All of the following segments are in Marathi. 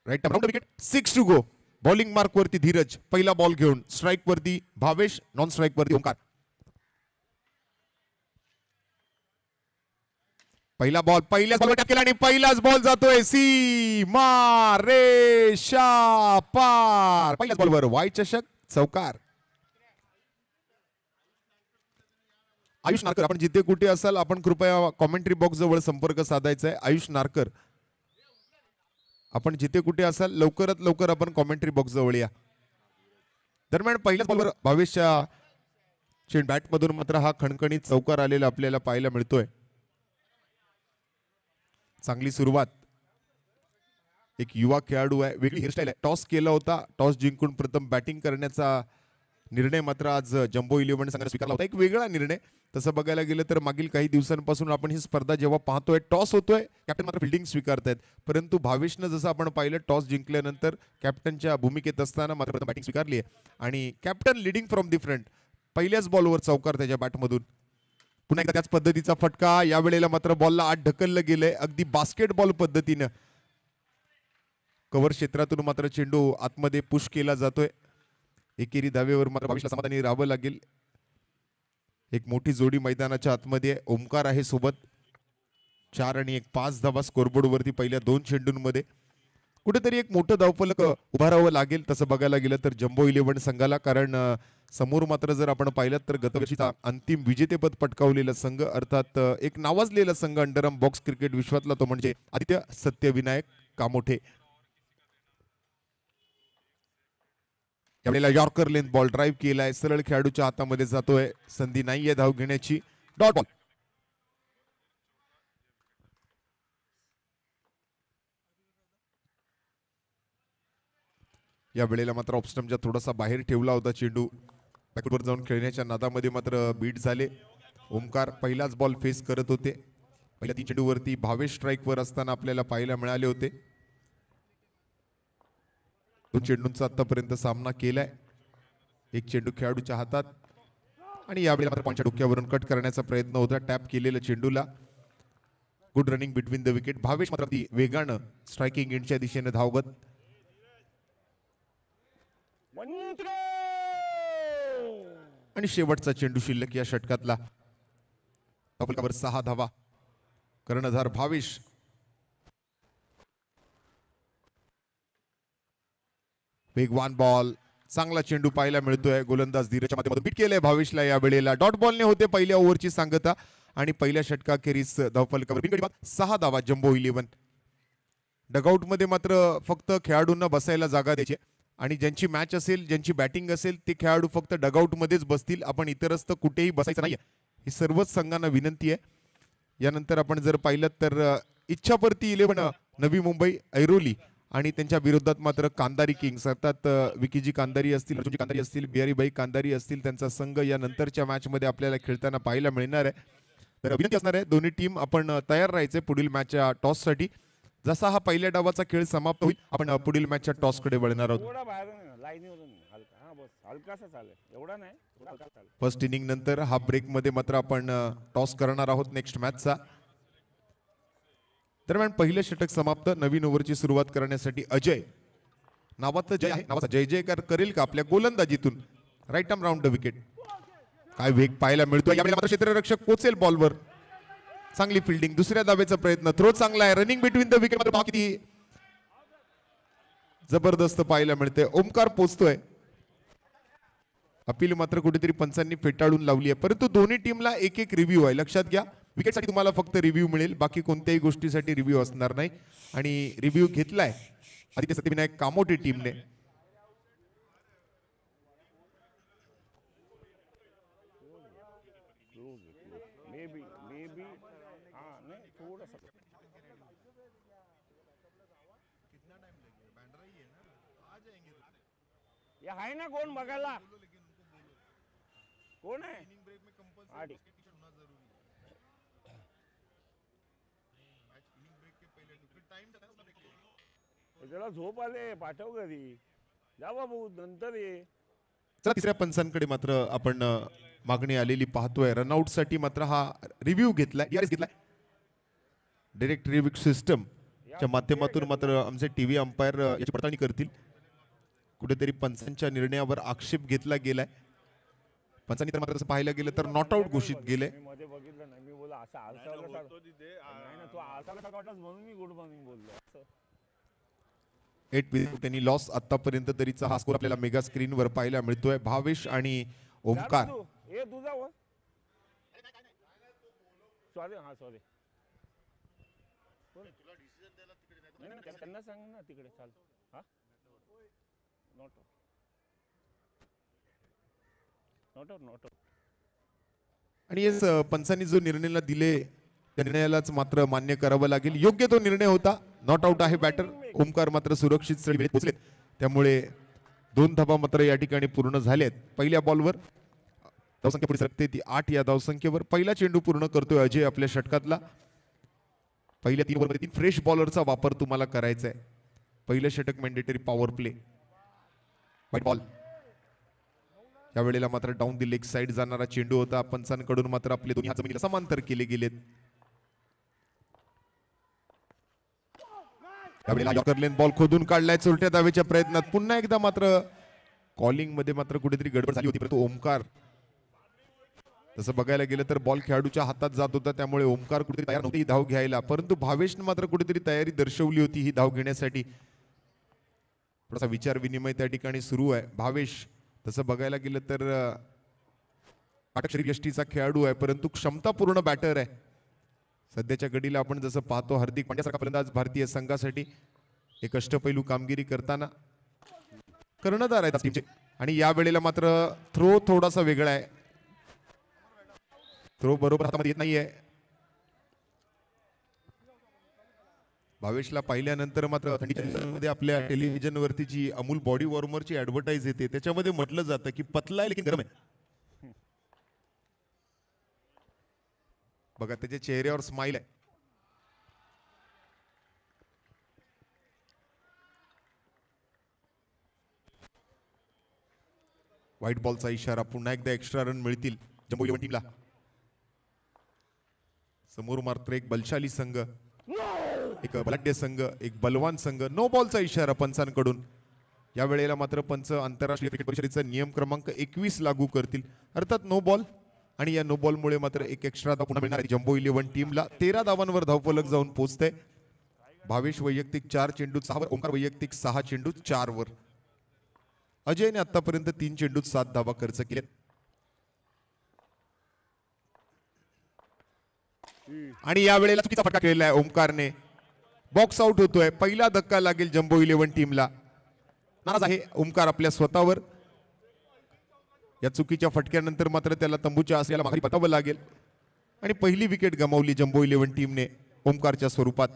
Right round wicket 6 to go. Bowling mark वरती धीरज पहिला बॉल घेऊन, स्ट्राईक वरती भावेश, नॉन स्ट्राईक वरती ओंकार. पहिला बॉल पहिल्याच बॉल टॅप केला आणि पहिलाच बॉल जातोय सीमा रेषा पार. पहिल्याच बॉलवर वाय चषक चौकार. आयुष नारकर, आपण जिथे कुठे असाल आपण कृपया कॉमेंट्री बॉक्स जवळ संपर्क साधायचा आहे. आयुष नारकर, आपण जिथे कुठे असाल लवकरात लवकर आपण कॉमेंट्री बॉक्स जवळ या. दरम्यान पहिल्याच बॉलवर भावेशच्या चेंड बॅट मधून मात्र हा खणखणीत चौकार आलेला आपल्याला पाहायला मिळतोय. चांगली सुरुवात. एक युवा खेळाडू आहे, वेगळी हेअरस्टाईल आहे. टॉस केला होता, टॉस जिंकून प्रथम बॅटिंग करण्याचा निर्णय मात्र आज जम्बो 11 संघाने स्वीकारला होता. एक वेगळा निर्णय. तसं बघायला गेलं तर मागील काही दिवसांपासून आपण ही स्पर्धा जेव्हा पाहतोय, टॉस होतोय, कॅप्टन मात्र फिल्डिंग स्वीकारतायत. परंतु भावेशनं जसं आपण पाहिलं, टॉस जिंकल्यानंतर कॅप्टनच्या भूमिकेत असताना मात्र प्रथम बॅटिंग स्वीकारली आहे आणि captain leading from the front. पहिल्याच बॉलवर चौकार त्याच्या बॅटमधून. पुन्हा एकदा त्याच पद्धतीचा फटका. यावेळेला मात्र बॉलला आत ढकललं गेलंय अगदी बास्केटबॉल पद्धतीनं. कव्हर क्षेत्रातून मात्र चेंडू आतमध्ये पुश केला जातोय. एकेरी धावेवर मात्र भावेशला समाधानी राहावं लागेल. एक मोठी जोडी मैदानाच्या आतमध्ये. ओंकार आहे सोबत. 4 आणि 1 5 धावा स्कोरबोर्ड वरती पहिल्या 2 चेंडूंमध्ये. कुठेतरी एक मोठं धावफलक उभारावं लागेल तसं बघायला गेलं तर जम्बो 11 संघाला. कारण समोर मात्र जर आपण पाहिलं तर गतवर्षीचा अंतिम विजेतेपद पटकावलेला संघ, अर्थात एक नावाजलेला संघ अंडरआर्म बॉक्स क्रिकेट विश्वातला, तो म्हणजे आदित्य सत्यविनायक कामोठे. यावेळेला यॉर्कर लेंथ बॉल ड्राईव्ह केलाय, सरळ खेळाडूच्या हातामध्ये जातोय. संधी नाहीये धाव घेण्याची. Dot ball. या वेळेला मात्र ऑफस्टम्पच्या थोडासा बाहेर ठेवला होता चेंडू. बॅकवर जाऊन खेळण्याच्या नादामध्ये मात्र बीट झाले. ओंकार पहिलाच बॉल फेस करत होते. पहिल्या 3 चेंडूवरती भावेश स्ट्राईकवर असताना आपल्याला पाहायला मिळाले होते. 2 चेंडूंचा आतापर्यंत सामना केलाय. एक चेंडू खेळाडूच्या हातात आणि यावेळेला मात्र पॉईंटच्या डोक्यावरून कट करण्याचा प्रयत्न होता टॅप केलेल्या चेंडूला. Good running between the wicket. Bhavesh मात्र ती वेगानं स्ट्रायकिंग एंडच्या दिशेने धावत. आणि शेवटचा चेंडू शिल्लक या षटकातला. 6 धावा. कर्णधार भावेश. वेगवान बॉल. चांगला चेंडू पाहायला मिळतोय. गोलंदाज धीरजच्या माध्यमातून बीट केलंय भावेशला. या वेळेला डॉट बॉलने होते पहिल्या ओव्हरची सांगता आणि पहिल्या षटकाखेरीस धावफलकावर 6 धावा जम्बो 11. डगआउट मध्ये मात्र फक्त खेळाडूंना बसायला जागा द्यायची आणि ज्यांची मॅच असेल, ज्यांची बॅटिंग असेल, ते खेळाडू फक्त डगआउट मध्येच बसतील. आपण इतरस्त कुठेही बसायचं नाहीये, ही सर्वच संघांना विनंती आहे. यानंतर आपण जर पाहिलं तर इच्छापुरती 11 नवी मुंबई ऐरोली आणि त्यांच्या विरोधात मात्र कांदारी किंग्स, अर्थात विकीजी कांदारी असतील, अर्जुनजी कांदारी असतील, बिहारीबाई कांदारी असतील, त्यांचा संघ या नंतरच्या मॅच मध्ये आपल्याला खेळताना पाहायला मिळणार आहे. तर विनंती असणार आहे दोन्ही टीम आपण तयार राहायचे पुढील मॅचच्या टॉस साठी. जसा हा पहिल्या डावाचा खेळ समाप्त होईल आपण पुढील मॅचच्या टॉस कडे वळणार आहोत. फर्स्ट इनिंग नंतर हा ब्रेक मध्ये मात्र आपण टॉस करणार आहोत नेक्स्ट मॅचचा. दरम्यान पहिलं षटक समाप्त. नवीन ओव्हरची सुरुवात करण्यासाठी अजय, नावाचा जय आहे, नावाचा जय जयकार करेल का आपल्या गोलंदाजीतून. Right arm round the wicket. काय वेग पाहायला मिळतोय. यावेळी मात्र क्षेत्ररक्षक पोचेल बॉलवर. चांगली फिल्डिंग. दुसऱ्या धावेचा प्रयत्न. थ्रो चांगला आहे. रनिंग बिटवीन द विकेट मात्र किती जबरदस्त पाहायला मिळते. ओमकार पोचतोय. अपील मात्र कुठेतरी पंचांनी फेटाळून लावली आहे. परंतु दोन्ही टीमला एक एक रिव्ह्यू आहे, लक्षात घ्या. विकेटसाठी तुम्हाला फक्त रिव्ह्यू मिळेल, बाकी कोणत्याही गोष्टीसाठी रिव्ह्यू असणार नाही. आणि रिव्ह्यू घेतलाय आदित्य सत्यविनायक कामोठे टीमने. आहे ना कोण बघायला, कोण आहे. त्याला झोप आले, पाठव घरी जा बाबू, नंतर ये. चला तिसऱ्या पंचांकडे मात्र आपण मागणी आलेली पाहतोय. रनआउट साठी मात्र हा रिव्ह्यू घेतलाय, घेतलाय डायरेक्ट रिव्ह्यू सिस्टम. च्या माध्यमातून मात्र आमचे टीव्ही अंपायर याची पडताळणी करतील. कुठेतरी पंचांच्या निर्णयावर आक्षेप घेतला गेलाय. पंचांनी तर मात्र पाहायला गेलं तर नॉट आउट घोषित केले. मी मध्ये बघितलं नाही, मी बोला असं आळसावलं नाही ना, तो आळसावला वाटलाच म्हणून मी गुड मॉर्निंग बोललो असं. 8 विकेट त्यांनी लॉस आतापर्यंत तरीचा हा स्कोर आपल्याला मेगा स्क्रीनवर पाहायला मिळतोय. भावेश आणि ओमकार ए तुझा वर सॉरी, हा सॉरी, त्यांना सांग ना तिकडे चाल. हा नॉट आउट. आणि येस पंचांनी जो निर्णयाला दिले त्या निर्णयालाच मात्र मान्य करावं लागेल. योग्य तो निर्णय होता. नॉट आउट आहे बॅटर. ओमकार मात्र सुरक्षित स्थळी वेळेत पोहोचलेत. त्यामुळे 2 धावा मात्र या ठिकाणी पूर्ण झालेत. पहिल्या बॉलवर धावसंख्या पुढे सरकते ती 8 या धावसंख्येवर. पहिला चेंडू पूर्ण करतोय अजय आपल्या षटकातला. पहिल्या 3 ओव्हरमध्ये 3 फ्रेश बॉलरचा वापर तुम्हाला करायचा आहे. पहिलं षटक mandatory power play. White ball. या वेळेला मात्र डाऊन दी लेग साइड जाणारा चेंडू होता. पंचांकडून मात्र आपले दोन्ही हात जमिनीला समांतर केले गेलेत. यावेळेला यॉर्कर लेन बॉल खोदून काढलाय चुलट्या दावेच्या प्रयत्नात. पुन्हा एकदा मात्र कॉलिंग मध्ये मात्र कुठेतरी गडबड झाली होती. परंतु ओमकार, तसं बघायला गेलं तर बॉल खेळाडूच्या हातात जात होता, त्यामुळे ओमकार कुठेतरी तयार नव्हती ही धाव घ्यायला. परंतु भावेशने मात्र कुठेतरी तयारी दर्शवली होती ही धाव घेण्यासाठी. थोडासा विचार विनिमय त्या ठिकाणी सुरू आहे. भावेश तसं बघायला गेलं तर अटक शरीर यष्टीचा खेळाडू आहे, परंतु क्षमतापूर्ण बॅटर आहे. सध्याच्या घडीला आपण जसं पाहतो हार्दिक पांड्यासारखा फलंदाज भारतीय संघासाठी एक अष्टपैलू कामगिरी करताना कर्णधार आहेत टीमचे. आणि या वेळेला मात्र थ्रो थोडासा वेगळा आहे. थ्रो बरोबर हातामध्ये येत नाहीये. भावेशला पाहिल्यानंतर मात्र थंडीच्या दिवसांमध्ये आपल्या टेलिव्हिजन वरती जी अमूल बॉडी वॉर्मरची ऍडव्हर्टाईज येते त्याच्यामध्ये म्हटलं जातं की पतला आहे लेकिन गरम आहे. बघा त्याच्या चेहऱ्यावर स्माइल आहे. व्हाईट बॉलचा इशारा. पुन्हा एकदा एक्स्ट्रा रन मिळतील जम्बो इलेव्हन टीमला. समोर मात्र एक बलशाली संघ, एक बलाढ्य संघ, एक बलवान संघ. नो बॉलचा इशारा पंचांकडून. या वेळेला मात्र पंच आंतरराष्ट्रीय क्रिकेट परिषदेचा नियम क्रमांक 21 लागू करतील, अर्थात नो बॉल. आणि या नो बॉल मुळे मात्र एक एक्स्ट्रा धाव पुन्हा मिळणार आहे जम्बो इलेव्हन टीमला. 13 धावांवर धावफलक जाऊन पोहोचते. भावेश वैयक्तिक 4 चेंडूत 6 वर, ओंकार वैयक्तिक 6 चेंडूत 4 वर. अजयने आतापर्यंत 3 चेंडूत 7 धावा खर्च केलेत. आणि या वेळेला चुकीचा फटका खेळलाय ओमकारने. बॉक्स आउट होतोय. पहिला धक्का लागेल जम्बो इलेव्हन टीमला. नाराज आहे ओमकार आपल्या स्वतःवर. या चुकीच्या फटक्यानंतर मात्र त्याला तंबूच्या आसऱ्याला माघारी परतावं लागेल. आणि पहिली विकेट गमावली जम्बो इलेव्हन टीमने ओमकारच्या स्वरूपात.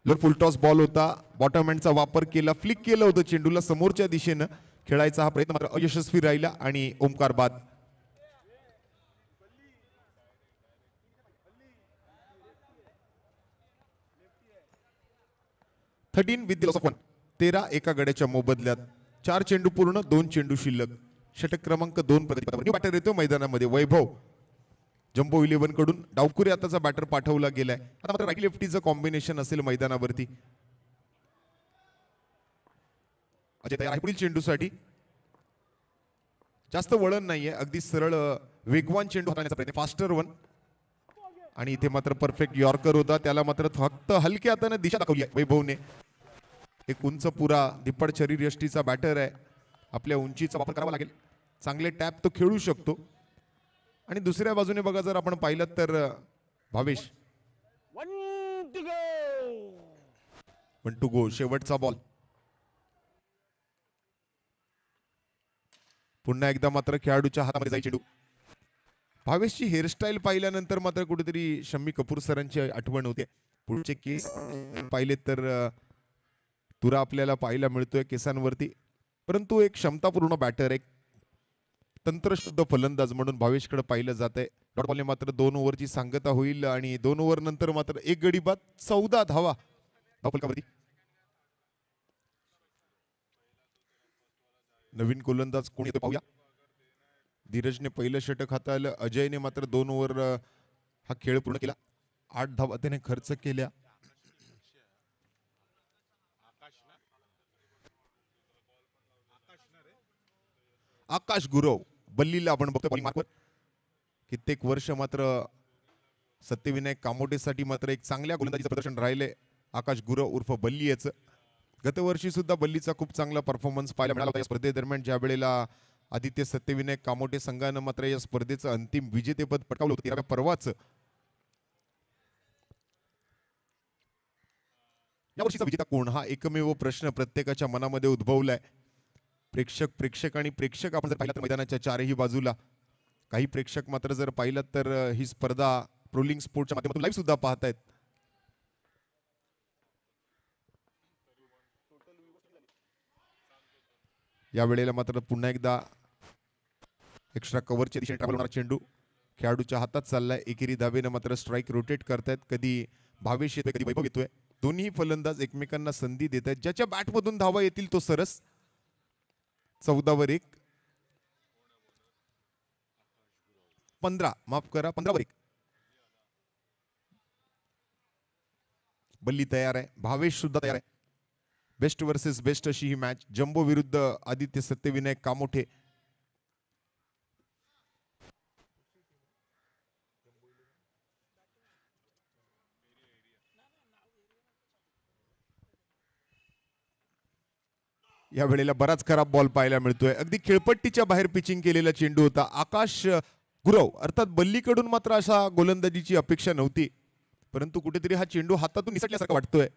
लोअर फुल टॉस बॉल होता. बॉटम हँडचा वापर केला. फ्लिक केलं होतं चेंडूला समोरच्या दिशेनं. खेळायचा हा प्रयत्न मात्र अयशस्वी राहिला आणि ओमकार बाद. Thirteen with the loss of 1. 13 एका गड्याच्या मोबदल्यात. 4 चेंडू पूर्ण, 2 चेंडू शिल्लक. षटक क्रमांक 2 प्रतिपदावर न्यू बॅटर येतो मैदानामध्ये. वैभव जम्बो इलेव्हन कडून डावकुरे आताचा बॅटर पाठवला गेलाय. आता मात्र राईट लेफ्टीचं कॉम्बिनेशन असेल मैदानावरती. अजय तयार आहे पुढील चेंडूसाठी. जास्त वळण नाहीये, अगदी सरळ वेगवान चेंडू हाताळण्याचा प्रयत्न. Faster one. आणि इथे मात्र परफेक्ट यॉर्कर होता. त्याला मात्र फक्त हलक्या हाताने दिशा दाखवली आहे वैभवने. एक उंच पुरा धिप्पड शरीर यष्टीचा बॅटर आहे. आपल्या उंचीचा वापर करावा लागेल. चांगले टॅप तो खेळू शकतो. आणि दुसऱ्या बाजूने बघा जर आपण पाहिलं तर भावेश 1 टू गो. शेवटचा बॉल. पुन्हा एकदा मात्र खेळाडूच्या हातामध्ये जाईल चेंडू. भावेशची हेअरस्टाईल पाहिल्यानंतर मात्र कुठेतरी शम्मी कपूर सरांची आठवण होते. पुढचे केस पाहिले तर तुरा आपल्याला पाहायला मिळतोय केसांवरती. परंतु एक क्षमतापूर्ण बॅटर, एक तंत्रशुद्ध फलंदाज म्हणून भावेशकडे पाहिलं जात आहे. डॉट बॉलने मात्र 2 ओव्हरची सांगता होईल आणि 2 ओव्हर नंतर मात्र 1 गडी बाद, 14 धावा धावफलकावरती. नवीन गोलंदाज कोण येतो पाहूया. धीरजने पहिलं षटक हाताळलं. अजयने मात्र 2 ओव्हर हा खेळ पूर्ण केला. 8 धावा त्याने खर्च केल्या. आकाश गुरव बल्लीला आपण बघतो बॉलिंग मार्कवर. कित्येक वर्ष मात्र सत्यविनायक कामोटेसाठी मात्र एक चांगल्या गोलंदाजीचं प्रदर्शन राहिले आकाश गुरव उर्फ बल्ली याचं. गतवर्षी सुद्धा बल्लीचा खूप चांगला परफॉर्मन्स पाहायला मिळाला होता या स्पर्धेदरम्यान, ज्या वेळेला आदित्य सत्यविनायक कामोटे संघानं मात्र या स्पर्धेचं अंतिम विजेतेपद पटकावलं होतं 13व्या पर्वाचं. यावर्षीचा विजेता कोण हा एकमेव प्रश्न प्रत्येकाच्या मनामध्ये उद्भवलाय. प्रेक्षक आपण जर पाहिलं तर मैदानाच्या चारही बाजूला काही प्रेक्षक मात्र जर पाहिलं तर ही स्पर्धा ट्रोलिंग स्पोर्टच्या माध्यमातून लाईव्ह सुद्धा पाहतायत. या वेळेला मात्र पुन्हा एकदा एक्स्ट्रा कव्हरच्या दिशेने ट्रॅव्हल होणारा चेंडू खेळाडूच्या हातात चाललाय. एकेरी धावेनं मात्र स्ट्राईक रोटेट करतायत. कधी भावेश येतोय कधी वैभव येतोय. दोन्ही फलंदाज एकमेकांना संधी देत आहेत. ज्याच्या बॅटमधून धावा येतील तो सरस. 14 वर 1, 15 वर 1. बल्ली तयार आहे, भावेश सुद्धा तयार आहे. बेस्ट वर्सेस बेस्ट अशी ही मॅच. जम्बो विरुद्ध आदित्य सत्यविनायक कामोठे. या वेळेला बराच खराब बॉल पाहायला मिळतोय. अगदी खेळपट्टीच्या बाहेर पिचिंग केलेला चेंडू होता. आकाश गुरव अर्थात बल्लीकडून मात्र अशा गोलंदाजीची अपेक्षा नव्हती, परंतु कुठेतरी हा चेंडू हातातून निसटल्यासारखा वाटतोय.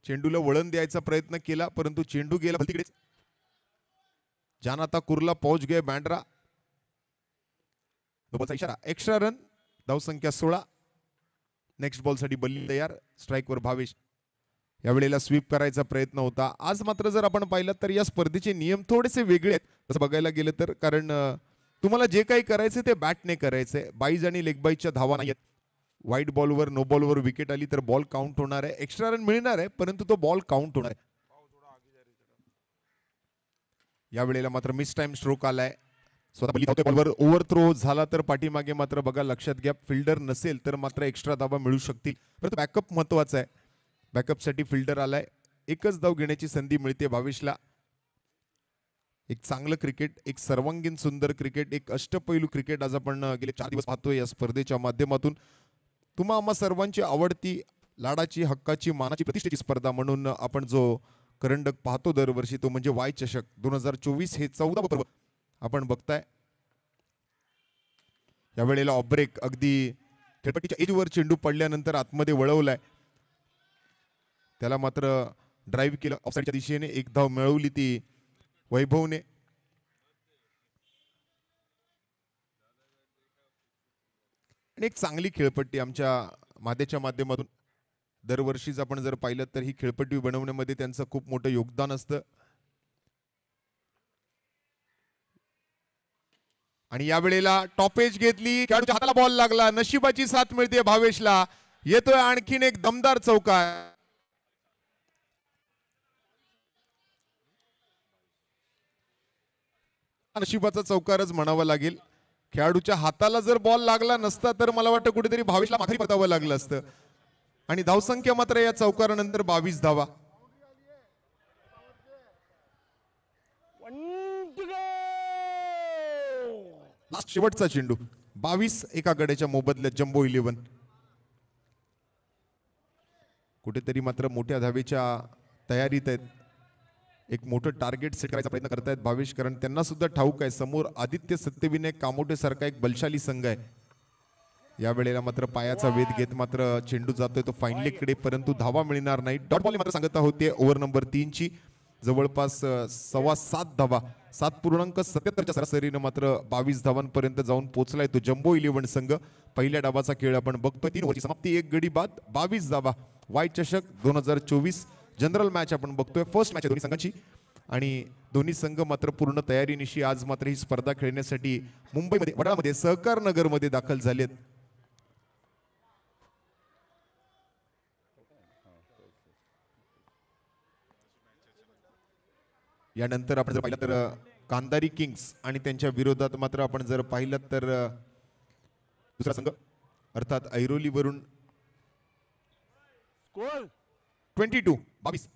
चेंडूला वळण द्यायचा प्रयत्न केला परंतु चेंडू गेला भलतीकडेच. जानाता कुर्ला पहुंच गए बँड्रा. इशारा. Extra run. धावसंख्या 16. नेक्स्ट बॉल साठी बल्ली तयार. स्ट्राईकवर भावेश. यावेळेला स्वीप करायचा प्रयत्न होता. आज मात्र जर आपण पाहिलं तर या स्पर्धेचे नियम थोडेसे वेगळे आहेत तसं बघायला गेलं तर, कारण तुम्हाला जे काही करायचं ते बॅटने करायचंय. बाईज आणि लेग बाईजच्या धावा नाहीयेत. व्हाईट बॉलवर नो बॉलवर विकेट आली तर बॉल काउंट होणार आहे. एक्स्ट्रा रन मिळणार आहे परंतु तो बॉल काउंट होणार आहे. यावेळेला मात्र मिस टाइम स्ट्रोक आलाय. स्वतः बॉलवर ओव्हर थ्रो झाला तर पाठीमागे मात्र बघा लक्षात घ्या, फिल्डर नसेल तर मात्र एक्स्ट्रा धावा मिळू शकतील. परंतु बॅकअप महत्वाचा आहे. बॅकअपसाठी फिल्डर आलाय. एकच धाव घेण्याची संधी मिळते भावेशला. एक चांगलं क्रिकेट, एक सर्वांगीण सुंदर क्रिकेट, एक अष्टपैलू क्रिकेट आज आपण गेले 4 दिवस पाहतोय या स्पर्धेच्या माध्यमातून. तुम्हा आम्हा सर्वांची आवडती, लाडाची, हक्काची, मानाची, प्रतिष्ठेची स्पर्धा म्हणून आपण जो करंडक पाहतो दरवर्षी तो म्हणजे वाय चषक 2024 हे 14वे पर्व आपण बघताय. यावेळेला ऑब्रेक अगदी खेळपट्टीच्या एजवर चेंडू पडल्यानंतर आतमध्ये वळवलाय. त्याला मात्र ड्राईव्ह केलं ऑफसाईडच्या दिशेने. एक धाव मिळवली ती वैभवने. आणि एक चांगली खेळपट्टी आमच्या मादेच्या माध्यमातून दरवर्षीच आपण जर पाहिलं तर ही खेळपट्टी बनवण्यामध्ये त्यांचं खूप मोठं योगदान असतं. आणि यावेळेला टॉपेज घेतली, खेळाडूच्या हाताला बॉल लागला. नशिबाची साथ मिळते भावेशला. येतोय आणखीन एक दमदार चौकार. नशिबाचा चौकारच म्हणावा लागेल. खेळाडूच्या हाताला जर बॉल लागला नसता तर मला वाटतं कुठेतरी भावेशला माघारी परतावं लागलं असतं. आणि धावसंख्या मात्र या चौकारानंतर 22 धावा. लास्ट शेवटचा चेंडू. 22 एका गड्याच्या मोबदल्यात जम्बो 11. कुठेतरी मात्र मोठ्या धावेच्या तयारीत आहेत. एक मोठं टार्गेट सेट करायचा प्रयत्न करतायत भावेश, कारण त्यांना सुद्धा ठाऊक आहे समोर आदित्य सत्यविनायक कामोटे सारखा एक बलशाली संघ आहे. या वेळेला मात्र पायाचा वेध घेत मात्र चेंडू जातोय तो फाईन लेगकडे, परंतु धावा मिळणार नाही. डॉट बॉल मात्र सांगता होते ओव्हर नंबर 3 ची. जवळपास 7.25 धावा, 7.77च्या सरासरीनं मात्र 22 धावांपर्यंत जाऊन पोहोचलाय तो जम्बो 11 संघ. पहिल्या डावाचा खेळ आपण बघतोय. 3 ओव्हरची समाप्ती, 1 गडी बाद, 22 धावा. वाय चषक 2024 जनरल मॅच आपण बघतोय. फर्स्ट मॅच आहे दोन्ही संघांची आणि दोन्ही संघ मात्र पूर्ण तयारीनिशी आज मात्र ही स्पर्धा खेळण्यासाठी मुंबईमध्ये वडाळामध्ये सहकार नगरमध्ये दाखल झालेत. यानंतर आपण जर पाहिलं तर कांदारी किंग्स आणि त्यांच्या विरोधात मात्र आपण जर पाहिलं तर दुसरा संघ अर्थात ऐरोलीवरून 22.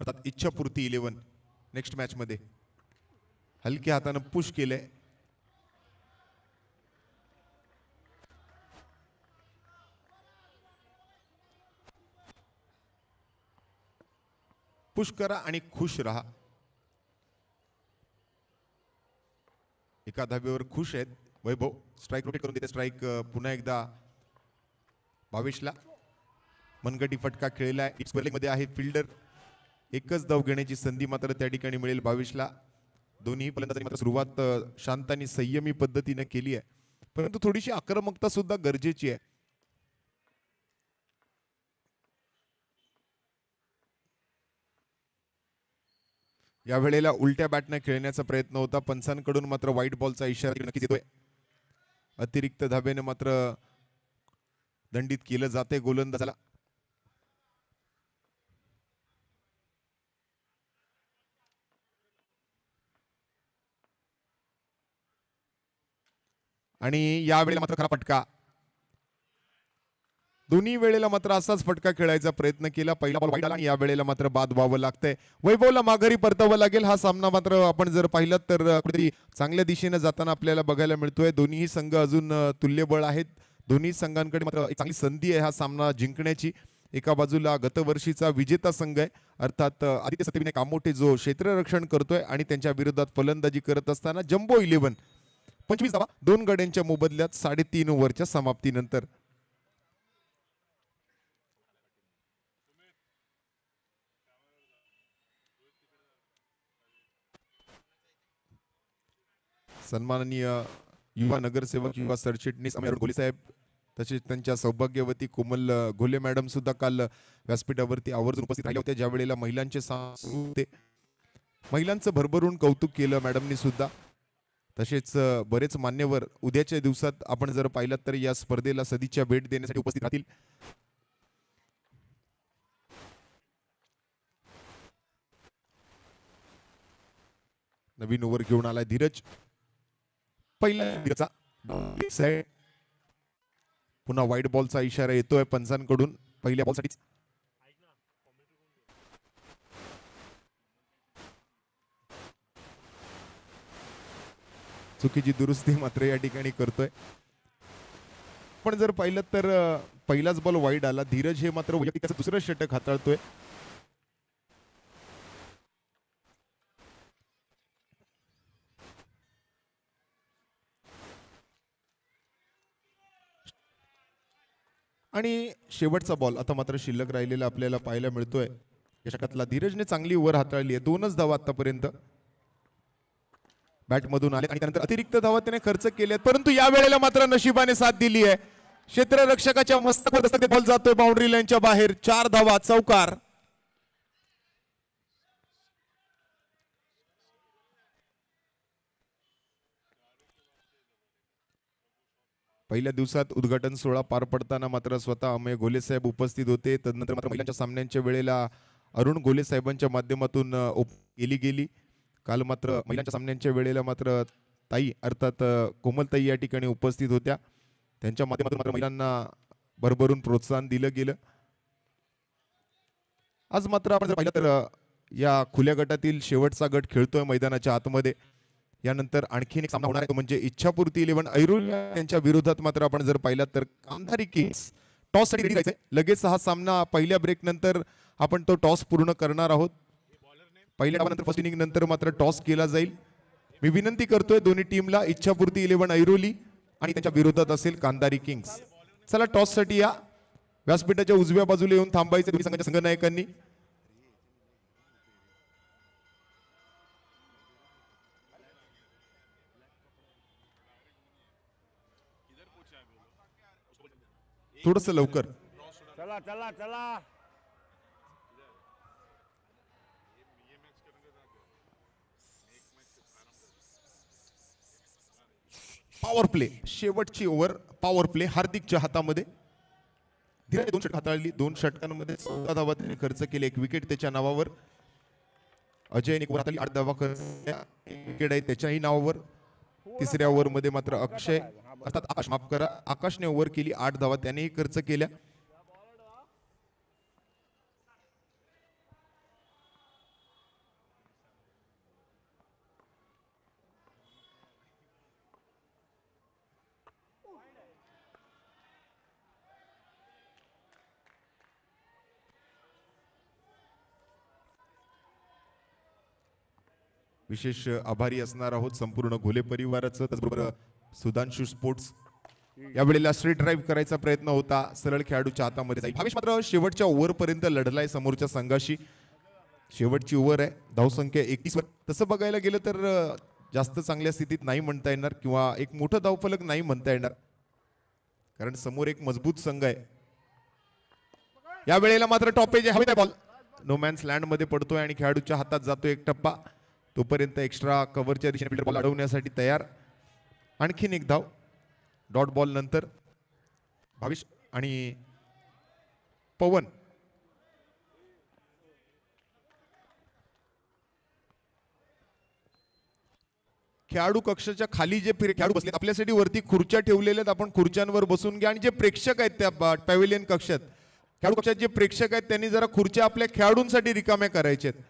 अर्थात इच्छापूर्ती 11 नेक्स्ट मॅच मध्ये हलक्या हातानं पुश केलंय. पुश करा आणि खुश राहा. एका धाब्यावर खुश आहेत वैभव. स्ट्राईक रोटेट करून देते. स्ट्राईक पुन्हा एकदा 22ला. मनगटी फटका खेळलेला आहे. स्क्वेअर मध्ये आहे फिल्डर. एकच धाव घेण्याची संधी मात्र त्या ठिकाणी मिळेल 22ला. दोन्ही फलंदाजांनी मात्र सुरुवात शांत आणि संयमी पद्धतीने केली आहे, परंतु थोडीशी आक्रमकता सुद्धा गरजेची आहे. या वेळेला उलट्या बॅटने खेळण्याचा प्रयत्न होता. पंचांकडून मात्र व्हाईट बॉलचा इशारा नक्कीच येतोय. अतिरिक्त धाब्याने मात्र दंडित केलं जाते गोलंदाजाला. आणि या वेळेला मात्र खरा फटका. दोन्ही वेळेला मात्र असाच फटका खेळायचा प्रयत्न केला. पहिला बॉल वाईट आला आणि या वेळेला मात्र बाद व्हावं लागतंय. वैभवला माघारी परतावं लागेल. हा सामना मात्र आपण जर पाहिलात तर कुठेतरी चांगल्या दिशेने जाताना आपल्याला बघायला मिळतोय. दोन्ही संघ अजून तुल्यबळ आहेत. दोन्ही संघांकडे मात्र एक चांगली संधी आहे हा सामना जिंकण्याची. एका बाजूला गतवर्षीचा विजेता संघ आहे अर्थात आदित्य सत्यविनायक कामोठे जो क्षेत्ररक्षण करतोय आणि त्यांच्या विरोधात फलंदाजी करत असताना जम्बो 11 25 धावा 2 गड्यांच्या मोबदल्यात 3.5 ओव्हरच्या समाप्तीनंतर. सन्माननीय युवा नगरसेवक युवा सरचिटणीस अमर घोले साहेब तसेच त्यांच्या सौभाग्यवती कोमल घोले मॅडम सुद्धा काल व्यासपीठावरती आवर्जून उपस्थित राहिल्या होत्या. ज्या वेळेला महिलांचे होते महिलांचं भरभरून कौतुक केलं मॅडमनी सुद्धा. तसेच बरेच मान्यवर उद्याच्या दिवसात आपण जर पाहिलात तर या स्पर्धेला सदिच्छा भेट देण्यासाठी उपस्थित राहतील. नवीन ओव्हर घेऊन आलाय धीरज. पहिला पुन्हा व्हाईट बॉलचा इशारा येतोय पंचांकडून पहिल्या बॉलसाठी. चुकीची दुरुस्ती मात्र या ठिकाणी करतोय. पण जर पाहिलं तर पहिलाच बॉल वाईड आला. धीरज हे मात्र वैयक्तिक त्याचं दुसरं षटक हाताळतोय. आणि शेवटचा बॉल आता मात्र शिल्लक राहिलेला आपल्याला पाहायला मिळतोय. या षटकातला धीरजने चांगली ओव्हर हाताळली आहे. 2च धावा आतापर्यंत बॅटमधून आले आणि त्यानंतर अतिरिक्त धावा त्याने खर्च केल्यात, परंतु या वेळेला मात्र नशिबाने साथ दिली आहे. क्षेत्ररक्षकाच्या मस्तकावर बॉल जातोय बाउंड्री लाईनच्या बाहेर. 4 धावा चौकार. पहिल्या दिवसात उद्घाटन सोहळा पार पडताना मात्र स्वतः अमय घोले साहेब उपस्थित होते. तदनंतर मात्र महिलांच्या सामन्यांच्या वेळेला अरुण घोले साहेबांच्या माध्यमातून केली गेली. काल मात्र महिलांच्या सामन्यांच्या वेळेला मात्र ताई अर्थात कोमलताई या ठिकाणी उपस्थित होत्या. त्यांच्या माध्यमातून मात्र महिलांना भरभरून प्रोत्साहन दिलं गेलं. आज मात्र आपण जर पाहिलं तर या खुल्या गटातील शेवटचा गट खेळतोय मैदानाच्या आतमध्ये. यानंतर आणखीन एक सामना होणार आहे तो म्हणजे इच्छापूर्ती 11 ऐरोली यांच्या विरोधात. मात्र आपण जर पाहिलात तर कांधारी किंग्स टॉस साठी रेडी राहायचंय. लगेच हा सामना पहिल्या ब्रेक नंतर आपण तो टॉस पूर्ण करणार आहोत. पहिल्या डावानंतर फर्स्ट इनिंग नंतर मात्र टॉस केला जाईल. मी विनंती करतोय दोन्ही टीमला इच्छापूर्ती 11 ऐरोली आणि त्यांच्या विरोधात असेल कांधारी किंग्स. चला टॉस साठी या. व्यासपीठाच्या उजव्या बाजूला येऊन थांबायचे दोन्ही संघाच्या संघनायकांनी. थोडस लवकर. चला चला चला. पॉवर प्ले शेवटची ओव्हर. पॉवर प्ले हार्दिकच्या हातामध्ये. धीराने 2 षटक हाताळली. 2 षटकांमध्ये 14 धावा त्याने खर्च केले. 1 विकेट त्याच्या नावावर. अजयने 1 ओव्हर हाताळली. 8 धावा विकेट आहे त्याच्याही नावावर. तिसऱ्या ओव्हर मध्ये मात्र अक्षय अर्थात आकाश माफ करा आकाशने ओव्हर केली. 8 धावा त्यानेही खर्च केल्या. विशेष आभारी असणार आहोत संपूर्ण घोले परिवाराचं. त्याचबरोबर सुधांशू स्पोर्ट्स यावेळेला स्ट्रेट ड्राईव्ह करायचा प्रयत्न होता, सरळ खेळाडूच्या हातामध्ये जाईल. भावेश मात्र शेवटच्या ओव्हरपर्यंत लढलाय समोरच्या संघाशी. शेवटची ओव्हर आहे, धावसंख्या 31 वर. तसं बघायला गेलं तर जास्त चांगल्या स्थितीत नाही म्हणता येणार किंवा एक मोठं धावफलक नाही म्हणता येणार, कारण समोर एक मजबूत संघ आहे. या वेळेला मात्र टॉपेज हवेत आहे, बॉल नो मॅन्स लँड मध्ये पडतोय आणि खेळाडूच्या हातात जातो एक टप्पा. तोपर्यंत एक्स्ट्रा कव्हरच्या दिशेने फिल्डर बॉल अडवण्यासाठी तयार. आणखीन एक धाव डॉट बॉल नंतर भावेश आणि पवन. खेळाडू कक्षाच्या खाली जे खेळाडू बसलेत आपल्यासाठी वरती खुर्च्या ठेवलेल्या आहेत, आपण खुर्च्यांवर बसून घ्या. आणि जे प्रेक्षक आहेत त्या पॅव्हिलियन कक्षात, खेळाडू कक्षात जे प्रेक्षक आहेत त्यांनी जरा खुर्च्या आपल्या खेळाडूंसाठी रिकाम्या करायच्या आहेत.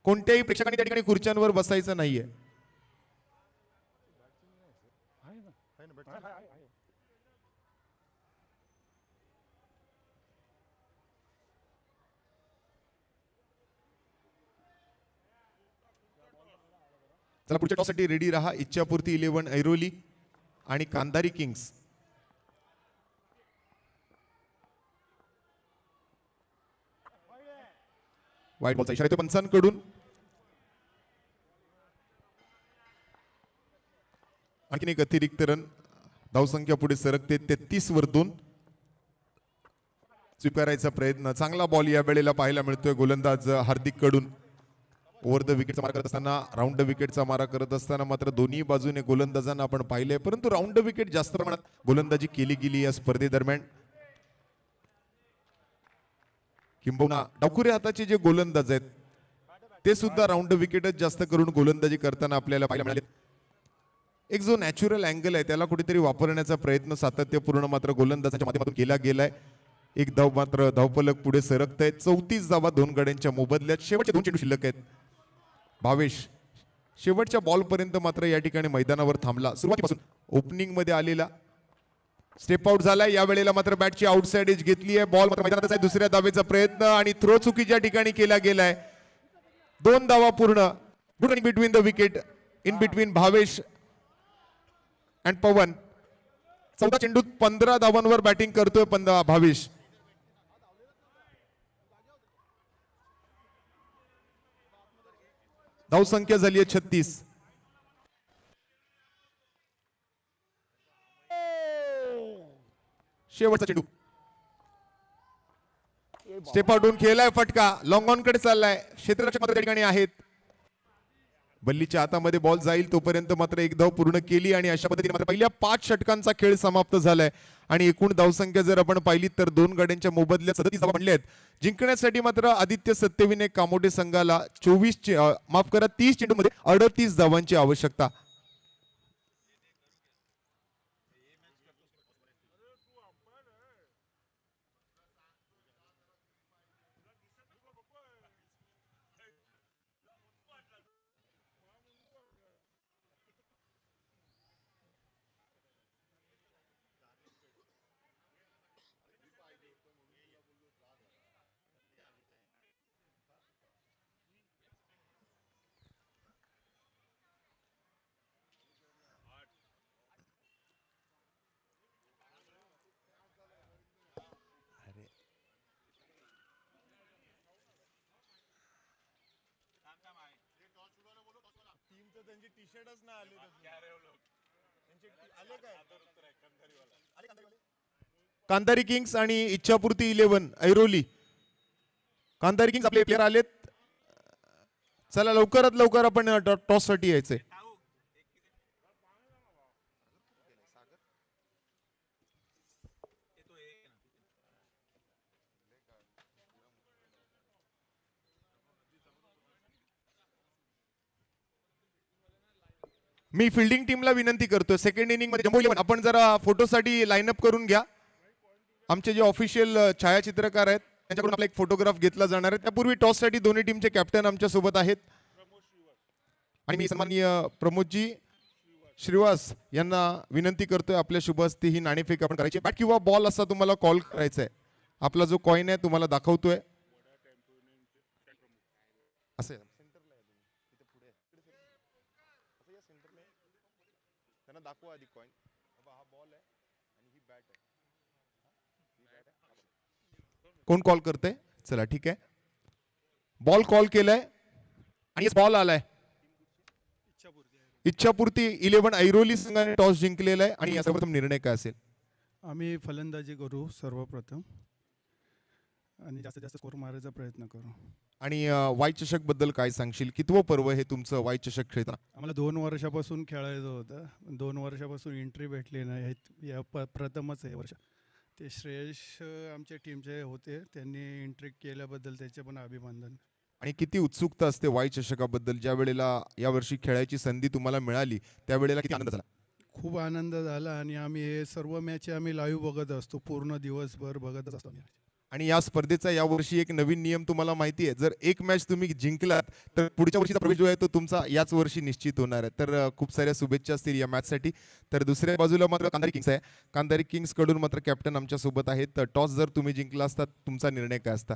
कोणत्याही प्रेक्षकांनी त्या ठिकाणी खुर्च्यांवर बसायचं नाहीये. चला पुढच्या टॉससाठी रेडी राहा. इच्छापूर्ती 11 ऐरोली आणि कांधारी किंग्स. व्हाईट बॉलचा इशारा येतो पंचांकडून. आणखीन एक अतिरिक्त रन. धावसंख्या पुढे सरकते 33 वर 2. स्वीकारायचा प्रयत्न. चांगला बॉल या वेळेला पाहायला मिळतोय गोलंदाज हार्दिक कडून. ओव्हर द विकेटचा मारा करत असताना, राऊंड द विकेटचा मारा करत असताना मात्र दोन्ही बाजूने गोलंदाजांना आपण पाहिलंय, परंतु राऊंड द विकेट जास्त प्रमाणात गोलंदाजी केली गेली या स्पर्धेदरम्यान. किंबहुना डावखुरे हाताचे जे गोलंदाज आहेत ते सुद्धा राऊंड द विकेटच जास्त करून गोलंदाजी करताना आपल्याला पाहायला मिळाले. एक जो नॅचरल अँगल आहे त्याला कुठेतरी वापरण्याचा प्रयत्न सातत्यपूर्ण मात्र गोलंदाजाच्या माध्यमातून केला गेलाय. एक धाव मात्र धावफलक पुढे सरकत आहे. 34 धावा 2 गड्यांच्या मोबदल्यात. शेवटचे 2 चेंडू शिल्लक आहेत. भावेश शेवटच्या बॉल पर्यंत मात्र या ठिकाणी मैदानावर थांबला. सुरुवातीपासून ओपनिंग मध्ये आलेला स्टेप आउट झालाय. या वेळेला मात्र बॅटची आउटसाइड एज घेतली आहे. बॉल मात्र मैदानातच आहे. दुसऱ्या धावेचा प्रयत्न आणि थ्रो चुकीच्या ठिकाणी केला गेलाय. 2 धावा पूर्ण. Good running between the wicket in between Bhavesh and Pawan. 14 चेंडूत 15 धावांवर बॅटिंग करतोय भावेश. धावसंख्या झाली आहे 36. शेवटचा चेंडू स्टेप आउटून खेळलाय फटका. लॉंग ऑन कडे चाललाय. क्षेत्ररक्षक मात्र त्या ठिकाणी आहेत. बल्लीच्या हातामध्ये बॉल जाईल तोपर्यंत मात्र एक धाव पूर्ण केली आणि अशा पद्धतीने मात्र पहिल्या 5 षटकांचा खेळ समाप्त झालाय. आणि एकूण धावसंख्या जर आपण पाहिली तर 2 गड्यांच्या मोबदल्यात 37 धावा बनल्या आहेत. जिंकण्यासाठी मात्र आदित्य सत्यविनायक कामोठे संघाला 30 चेंडूमध्ये 38 धावांची आवश्यकता. कांधारी किंग्स आणि इच्छापूर्ती 11 ऐरोली. कांधारी किंग्स आपले प्लेयर आलेत. चला लवकरात लवकर आपण टॉस साठी यायचंय. मी फिल्डिंग टीमला विनंती करतोय सेकंड इनिंग मध्ये जम्बो 11 आपण जरा फोटोसाठी लाईनअप करून घ्या. आमचे जे ऑफिशियल छायाचित्रकार आहेत त्यांच्याकडून आपला एक फोटोग्राफ घेतला जाणार आहे. त्यापूर्वी टॉस साठी दोन्ही टीमचे कॅप्टन आमच्या सोबत आहेत आणि मी सन्माननीय प्रमोदजी श्रीवास यांना विनंती करतोय आपल्या शुभ हस्ते ही नाणेफेक आपण करायची. बॅट किंवा बॉल असा तुम्हाला कॉल करायचा आहे. आपला जो कॉइन आहे तुम्हाला दाखवतोय असं त्यांना दाखवा आधी कॉइन. हा बॉल आहे आणि ही बॅट आहे. कोण कॉल करते? चला ठीक आहे. बॉल कॉल केलाय आणि बॉल आलाय. इच्छापूर्ती 11 ऐरोली संघाने टॉस जिंकलेला आहे आणि याचा प्रथम निर्णय काय असेल? आम्ही फलंदाजी करू सर्वप्रथम आणि जास्तीत जास्त स्कोर मारायचा प्रयत्न करू. आणि वाय चषक बद्दल काय सांगशील? कितवं पर्व हे तुमचं वाय चषक खेळताना? आम्हाला 2 वर्षापासून खेळायचं होतं. 2 वर्षापासून एंट्री भेटली नाही. या प्रथमच आहे वर्ष. ते श्रेयश आमच्या टीमचे होते, त्यांनी एंट्री केल्याबद्दल त्याचे पण अभिनंदन. आणि किती उत्सुकता असते वाय चषकाबद्दल? ज्या वेळेला यावर्षी खेळायची संधी तुम्हाला मिळाली त्यावेळेला किती आनंद झाला? खूप आनंद झाला आणि आम्ही हे सर्व मॅच आम्ही लाईव्ह बघत असतो, पूर्ण दिवसभर बघत असतो. आणि या स्पर्धेचा यावर्षी एक नवीन नियम तुम्हाला माहिती आहे, जर एक मॅच तुम्ही जिंकलात तर पुढच्या वर्षीचा प्रवेश जो आहे तो तुमचा याच वर्षी निश्चित होणार आहे. तर खूप साऱ्या शुभेच्छा असतील या मॅचसाठी. तर दुसऱ्या बाजूला मात्र कांधारी किंग्स आहे. कांधारी किंग्स कडून मात्र कॅप्टन आमच्या सोबत आहेत. टॉस जर तुम्ही जिंकला असता तुमचा निर्णय काय असता?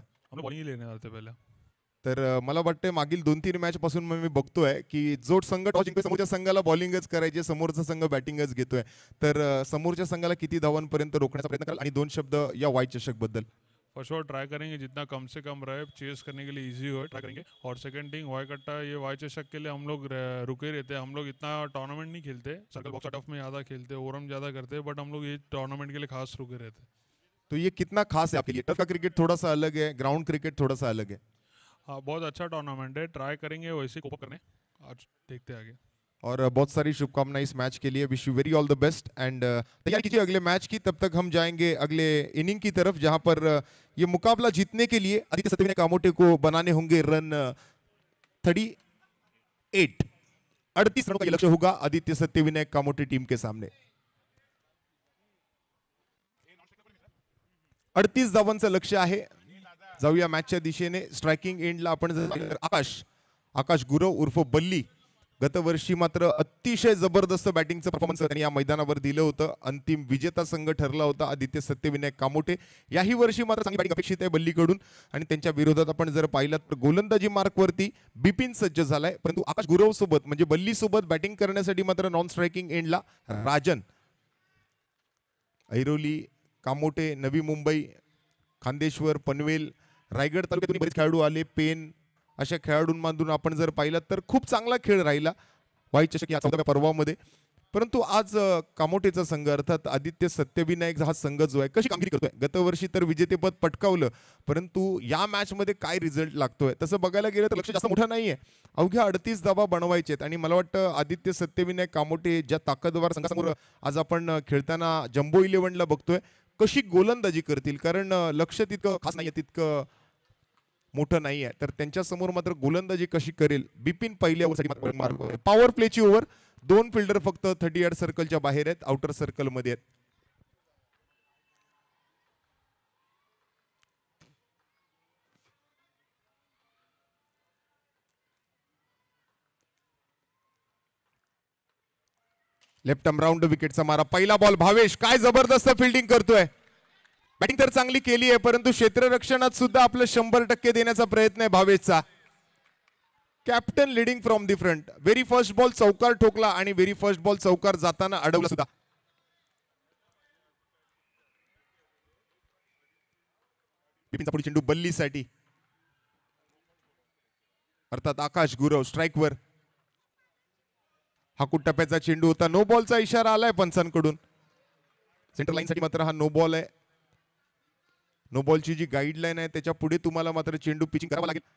तर मला वाटतं मागील 2-3 मॅच पासून मी बघतोय की जो संघ टॉस जिंकतोय समोरच्या संघाला बॉलिंगच करायचे, समोरचा संघ बॅटिंगच घेतोय. तर समोरच्या संघाला किती धावांपर्यंत रोखण्याचा प्रयत्न कराल? आणि 2 शब्द या वाय चषक बद्दल. फर्स्ट ऑल ट्राई करेंगे जितना कम से कम रहे, चेस करने के लिए इजी हो ट्राई करेंगे. और सेकंड थिंग वाई कट्टा, ये वाई चषक के लिए हम लोग रुके रहते हैं. हम लोग इतना टूर्नामेंट नहीं खेलते, सर्कल बॉक्स टफ में ज़्यादा खेलते, ओरम ज़्यादा करते, बट हम लोग ये टूर्नामेंट के लिए खास रुके रहते हैं. तो ये कितना खास है आपके लिए? टफ का क्रिकेट थोड़ा सा अलग है, ग्राउंड क्रिकेट थोड़ा सा अलग है. हाँ, बहुत अच्छा टूर्नामेंट है, ट्राई करेंगे वैसे कोप करने. आज देखते हैं आगे. और बहुत सारी शुभकामनाएं इस मैच के लिए. Wish you very all the best end तैयार कीजिए अगले मैच की. तब तक हम जाएंगे अगले इनिंग की तरफ जहां पर ये मुकाबला जीतने के लिए आदित्य सत्यविनायक कामोटे को बनाने होंगे रन 38 रनों का ये लक्ष्य होगा आदित्य सत्यविनायक कामोटे टीम के सामने. 38 धावांचं लक्ष्य आहे. जाऊया मॅचच्या दिशेने. स्ट्रायकिंग एंडला आपण जर आकाश गुरव उर्फ बल्ली, गतवर्षी मात्र अतिशय जबरदस्त बॅटिंगचं परफॉर्मन्स त्यांनी या मैदानावर दिलं होतं. अंतिम विजेता संघ ठरला होता आदित्य सत्यविनायक कामोटे. याही वर्षी मात्र चांगली बॅटिंग अपेक्षित आहे बल्लीकडून. आणि त्यांच्या विरोधात आपण जर पाहिलं तर गोलंदाजी मार्कवरती बिपिन सज्ज झालाय, परंतु आकाश गुरव सोबत म्हणजे बल्ली सोबत बॅटिंग करण्यासाठी मात्र नॉन स्ट्रायकिंग एंडला राजन, ऐरोली, कामोटे, नवी मुंबई, खांदेश्वर, पनवेल, रायगड तालुक्यातून बरेच खेळाडू आले. पेन अशा खेळाडूंमधून आपण जर पाहिलं तर खूप चांगला खेळ राहिला वाई चषक या 14व्या पर्वामध्ये. परंतु आज कामोटेचा संघ अर्थात आदित्य सत्यविनायक हा संघ जो आहे कशी कामगिरी करतोय? गतवर्षी तर विजेतेपद पटकावलं, परंतु या मॅच मध्ये काय रिझल्ट लागतोय तसं बघायला गेलं तर लक्ष जास्त मोठं नाहीये. अवघ्या 38 धावा बनवायचे आहेत आणि मला वाटतं आदित्य सत्यविनायक कामोटे ज्या ताकदवार संघासमोर आज आपण खेळताना जम्बो 11ला बघतोय कशी गोलंदाजी करतील, कारण लक्ष तितकं खास नाहीये, तितकं मोठं नाही आहे. तर त्यांच्या समोर मात्र गोलंदाजी कशी करेल? बिपिन पहिल्या ओव्हरसाठी पॉवर प्लेची ओव्हर. 2 फिल्डर फक्त 30 यार्ड सर्कलच्या बाहेर आहेत, आउटर सर्कल मध्ये आहेत. लेफ्ट आर्म राऊंड विकेटचा मारा. पहिला बॉल. भावेश काय जबरदस्त फिल्डिंग करतोय. बॅटिंग तर चांगली केली आहे, परंतु क्षेत्ररक्षणात सुद्धा आपलं 100% देण्याचा प्रयत्न आहे भावेशचा. Captain leading from the front. Very first ball चौकार ठोकला आणि व्हेरी फर्स्ट बॉल चौकार जाताना अडवला सुद्धा. बिपिनचा पुढे चेंडू बल्लीसाठी, अर्थात आकाश गुरव स्ट्राईकवर. हा टप्प्याचा चेंडू होता. नो बॉलचा इशारा आलाय पंचांकडून. सेंटर लाईन साठी मात्र हा नो बॉल आहे. नो बॉलची जी गाईडलाईन आहे त्याच्या पुढे तुम्हाला मात्र चेंडू पिचिंग करावा लागेल.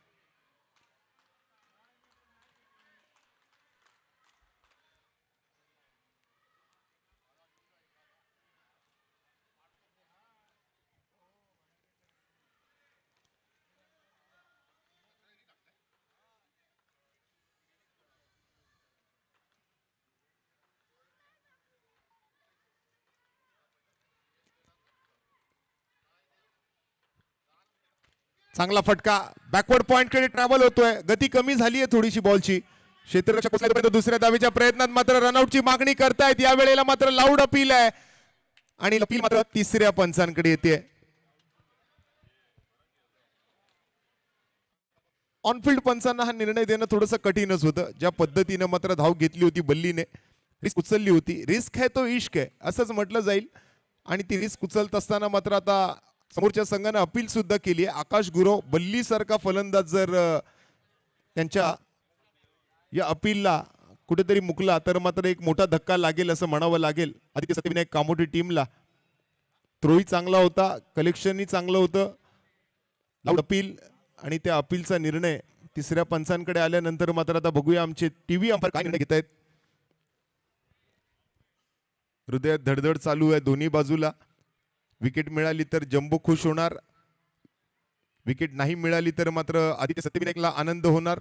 चांगला फटका. बॅकवर्ड पॉइंट कडे ट्रॅव्हल होतोय. गती कमी झाली आहे थोडीशी बॉलची. क्षेत्ररक्षक पोहोचल्यापर्यंत दुसऱ्या धावेच्या प्रयत्नात मात्र रनआउटची मागणी करतायत. या वेळेला मात्र लाऊड अपील आहे आणि अपील मात्र तिसऱ्या पंचांकडे येते. ऑनफिल्ड पंचांना हा निर्णय देणं थोडंसं कठीणच होतं. ज्या पद्धतीनं मात्र धाव घेतली होती बल्लीने, रिस्क उचलली होती. रिस्क है तो इश्क है असंच म्हटलं जाईल. आणि ती रिस्क उचलत असताना मात्र आता समोरच्या संघानं अपील सुद्धा केली आहे. आकाश गुरव बल्ली सारखा फलंदाज जर त्यांच्या या अपीलला कुठेतरी मुकला तर मात्र एक मोठा धक्का लागेल असं म्हणावं लागेल आदित्य सत्यविनायक कामोठे टीमला. थ्रोही चांगला होता, कलेक्शनही चांगलं होतं. लाऊड अपील आणि त्या अपीलचा निर्णय तिसऱ्या पंचांकडे आल्यानंतर मात्र आता बघूया आमचे टीव्ही अंपायर काय निर्णय घेत आहेत. हृदयात धडधड चालू आहे दोन्ही बाजूला. विकेट मिळाली तर जम्बो खुश होणार, विकेट नाही मिळाली तर मात्र आदित्य सत्यविनायकला आनंद होणार.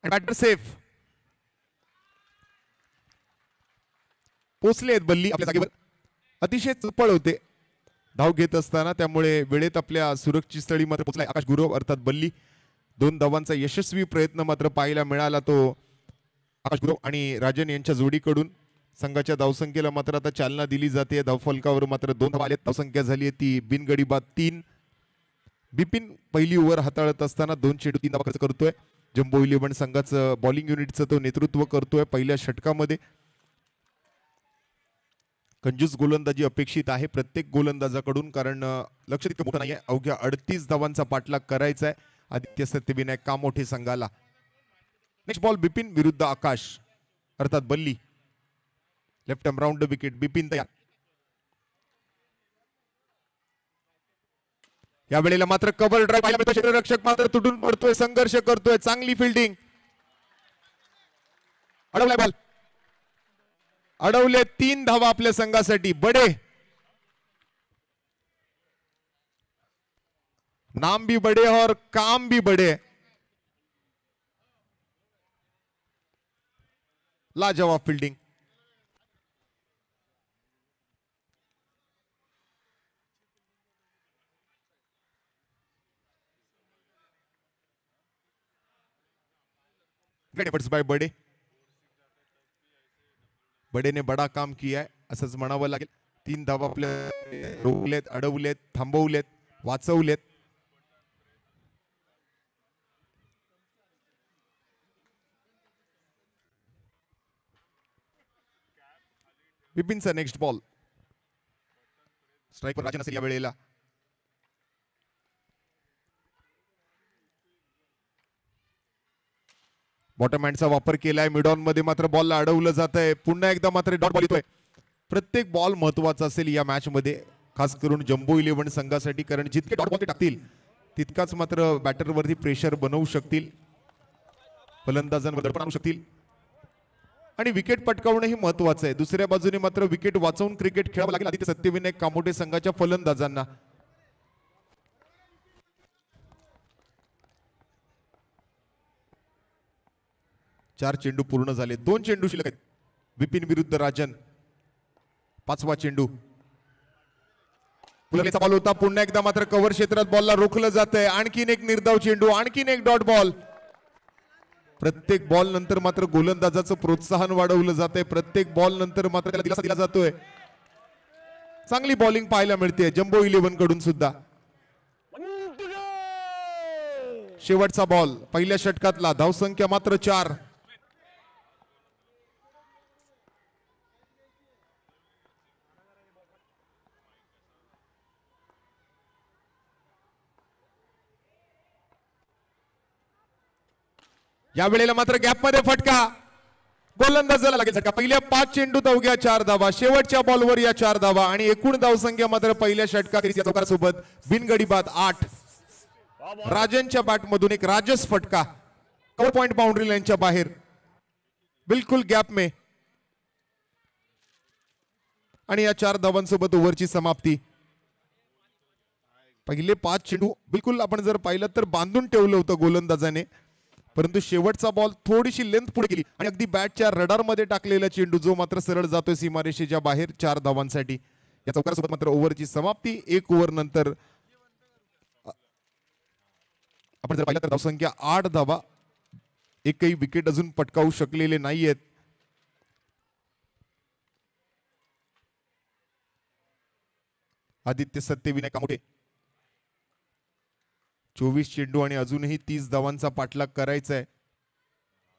बॅटर सेफ पोचले आहेत बल्ली आपल्या जागेवर. अतिशय चपळ होते धाव घेत असताना, त्यामुळे वेळेत आपल्या सुरक्षित स्थळी मात्र पोचलाय आकाश गुरव अर्थात बल्ली. 2 धावांचा यशस्वी प्रयत्न मात्र पाहायला मिळाला तो आकाश गुरव आणि राजन यांच्या जोडीकडून. संघाच्या धावसंख्येला मात्र आता चालना दिली जाते. धावफलकावर मात्र 2 धावा आल्या. धावसंख्या झाली आहे ती बिनगडी बाद 3. बिपिन पहिली ओव्हर हाताळत असताना 2 चेंडू 3 धावा खर्च करतोय. जम्बो 11 संघाचं बॉलिंग युनिटचं तो नेतृत्व करतोय पहिल्या षटकामध्ये. कंजूस गोलंदाजी अपेक्षित आहे प्रत्येक गोलंदाजाकडून, कारण लक्ष तितकं मोठं नाहीये. अवघ्या 38 धावांचा पाठलाग करायचा आहे आदित्य सत्यविनायक कामोठे संघाला. नेक्स्ट बॉल बिपिन विरुद्ध आकाश अर्थात बल्ली. Left arm round wicket. Bipin तयार. या वेळेला मात्र कव्हर ड्राईव्ह पाहायला मिळतो. क्षेत्ररक्षक मात्र तुटून पडतोय, संघर्ष करतोय. चांगली फिल्डिंग. अडवलाय बॉल. अडवले 3 धावा आपल्या संघासाठी. बडे नाम भी बडे और काम भी बडे. लाजवाब फिल्डिंग. ग्रेट एफर्ट्स बाय बडे. बडेने बडा काम किया है असंच म्हणावं लागेल. 3 धावा आपल्या रोखलेत, अडवलेत, थांबवलेत, वाचवलेत. बिपिनचा नेक्स्ट बॉल. स्ट्राईकवर राजन असेल या वेळेला. बॉटम हँडचा वापर केलाय. मिडॉन मध्ये मात्र बॉलला अडवलं जात आहे. पुन्हा एकदा मात्र डॉट बॉल येतोय. प्रत्येक बॉल महत्वाचा असेल या मॅच मध्ये, खास करून जम्बो 11 संघासाठी, कारण जितके डॉट बॉल ते टाकतील तितकाच मात्र बॅटरवरती प्रेशर बनवू शकतील, फलंदाजांवर दडपण आणू शकतील आणि विकेट पटकावणं हे महत्वाचं आहे. दुसऱ्या बाजूने मात्र विकेट वाचवून क्रिकेट खेळावं लागेल आदित्य सत्यविनायक कामोठे संघाच्या फलंदाजांना. चार चेंडू पूर्ण झाले. 2 चेंडू शिल्लक आहेत. विपिन विरुद्ध राजन. 5वा चेंडू. पुलकेचा बॉल होता. पुन्हा एकदा मात्र कव्हर क्षेत्रात बॉलला रोखलं जात आहे. आणखीन एक निर्धाव चेंडू, आणखीन एक डॉट बॉल. प्रत्येक बॉल नंतर मात्र गोलंदाजाचं प्रोत्साहन वाढवलं जात आहे. प्रत्येक बॉल नंतर मात्र त्याला दिलासा दिला जातोय. चांगली बॉलिंग पाहायला मिळते जम्बो 11 कडून सुद्धा. शेवटचा बॉल पहिल्या षटकातला. धावसंख्या मात्र 4. या वेळेला मात्र गॅप मध्ये फटका, गोलंदाजाला लागेल झटका. पहिल्या 5 चेंडूत अवघ्या 4 धावा, शेवटच्या बॉलवर या 4 धावा आणि एकूण धावसंख्या मात्र पहिल्या षटकाखेरीस या चौकारासोबत बिनगडी बाद 8. राजनच्या बॅट मधून एक राजस फटका, कव्हर पॉइंट बाउंड्री लाईनच्या बाहेर, बिलकुल गॅप में, आणि या 4 धावांसोबत ओव्हरची समाप्ती. पहिले 5 चेंडू बिलकुल आपण जर पाहिलं तर बांधून ठेवलं होतं गोलंदाजाने, परंतु शेवटचा बॉल थोडीशी लेंथ पुढे गेली आणि अगदी बॅटच्या रडार मध्ये टाकलेला चेंडू जो मात्र सरळ जातोय सीमारेषेच्या बाहेर 4 धावांसाठी. या चौकारासोबत मात्र ओव्हरची समाप्ती. 1 ओव्हर नंतर आपण जर पाहिलं तर धावसंख्या 8 धावा, एकही विकेट अजून पटकावू शकलेले नाहीयेत. आदित्य सत्यविनायक कामोठे 24 चेंडू आणि अजूनही 30 धावांचा पाठलाग करायचा आहे.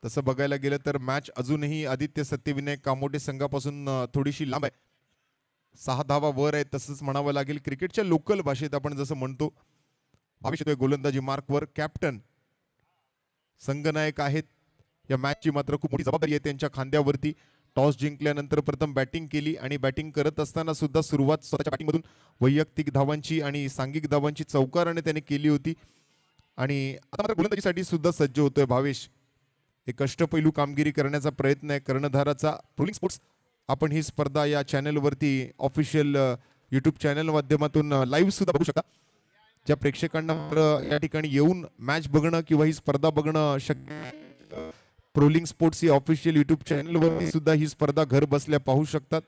तसं बघायला गेलं तर मॅच अजूनही आदित्य सत्यविनायक कामोठे संघापासून थोडीशी लांब आहे. 6 धावा वर आहे तसंच म्हणावं लागेल. क्रिकेटच्या लोकल भाषेत आपण जसं म्हणतो, भविष्य गोलंदाजी मार्कवर कॅप्टन संघनायक आहेत. या मॅचची मात्र खूप मोठी जबाबदारी आहे त्यांच्या खांद्यावरती. टॉस जिंकल्यानंतर प्रथम बॅटिंग केली आणि बॅटिंग करत असताना सुद्धा सुरुवात स्वतःच्या बॅटिंगमधून वैयक्तिक धावांची आणि सांघिक धावांची चौकाराने त्याने केली होती आणि आता मात्र गोलंदाजीसाठी सुद्धा सज्ज होतोय भावेश. एक अष्टपैलू कामगिरी करण्याचा प्रयत्न आहे कर्णधाराचा. ट्रोलिंग स्पोर्ट्स आपण ही स्पर्धा या चॅनलवरती ऑफिशियल यूट्यूब चॅनल माध्यमातून लाईव्ह सुद्धा बघू शकता. ज्या प्रेक्षकांना या ठिकाणी येऊन मॅच बघणं किंवा ही स्पर्धा बघणं शक्य, ट्रोलिंग स्पोर्ट्स ही ऑफिशियल युट्यूब चॅनलवर सुद्धा ही स्पर्धा घर बसल्या पाहू शकतात.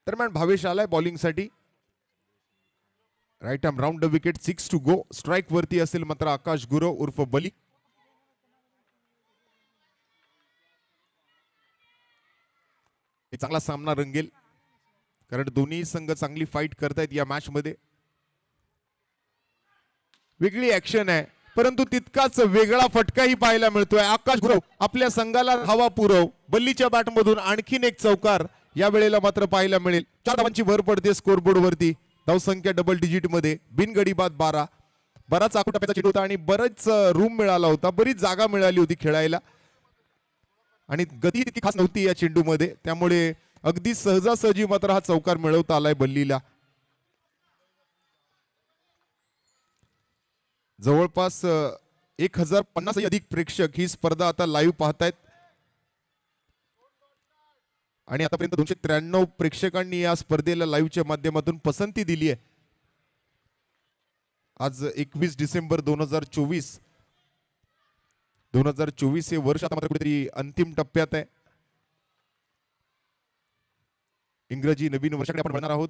दरम्यान भावेश आलाय बॉलिंग साठी. Right arm round the wicket, 6 to go. Strike वरती असेल मात्र आकाश गुरव उर्फ बली. एक चांगला सामना रंगेल कारण दोन्ही संघ चांगली फाईट करतायत या मॅच मध्ये. वेगळी ऍक्शन आहे परंतु तितकाच वेगळा फटकाही पाहायला मिळतोय. आकाश गुरव आपल्या संघाला धावा पुरव. बल्लीच्या बॅटमधून आणखीन एक चौकार या वेळेला मात्र पाहायला मिळेल. 4 धावांची भर पडते स्कोरबोर्ड वरती. धावसंख्या डबल डिजिट मध्ये, बिनगडी बाद 12. बराच आकुटाप्याचा चेंडू होता आणि बरंच रूम मिळाला होता, बरीच जागा मिळाली होती खेळायला आणि गती तितकी खास नव्हती या चेंडू मध्ये, त्यामुळे अगदी सहजासहजी मात्र हा चौकार मिळवता आलाय बल्लीला. जवळपास 1050 अधिक प्रेक्षक ही स्पर्धा आता लाईव्ह पाहतायत आणि आतापर्यंत 293 प्रेक्षकांनी या स्पर्धेला लाईव्हच्या माध्यमातून पसंती दिली आहे. आज 21 डिसेंबर 2024. 2024 हे वर्ष आता मात्र कुठेतरी अंतिम टप्प्यात आहे. इंग्रजी नवीन वर्षाकडे आपण वळणार आहोत.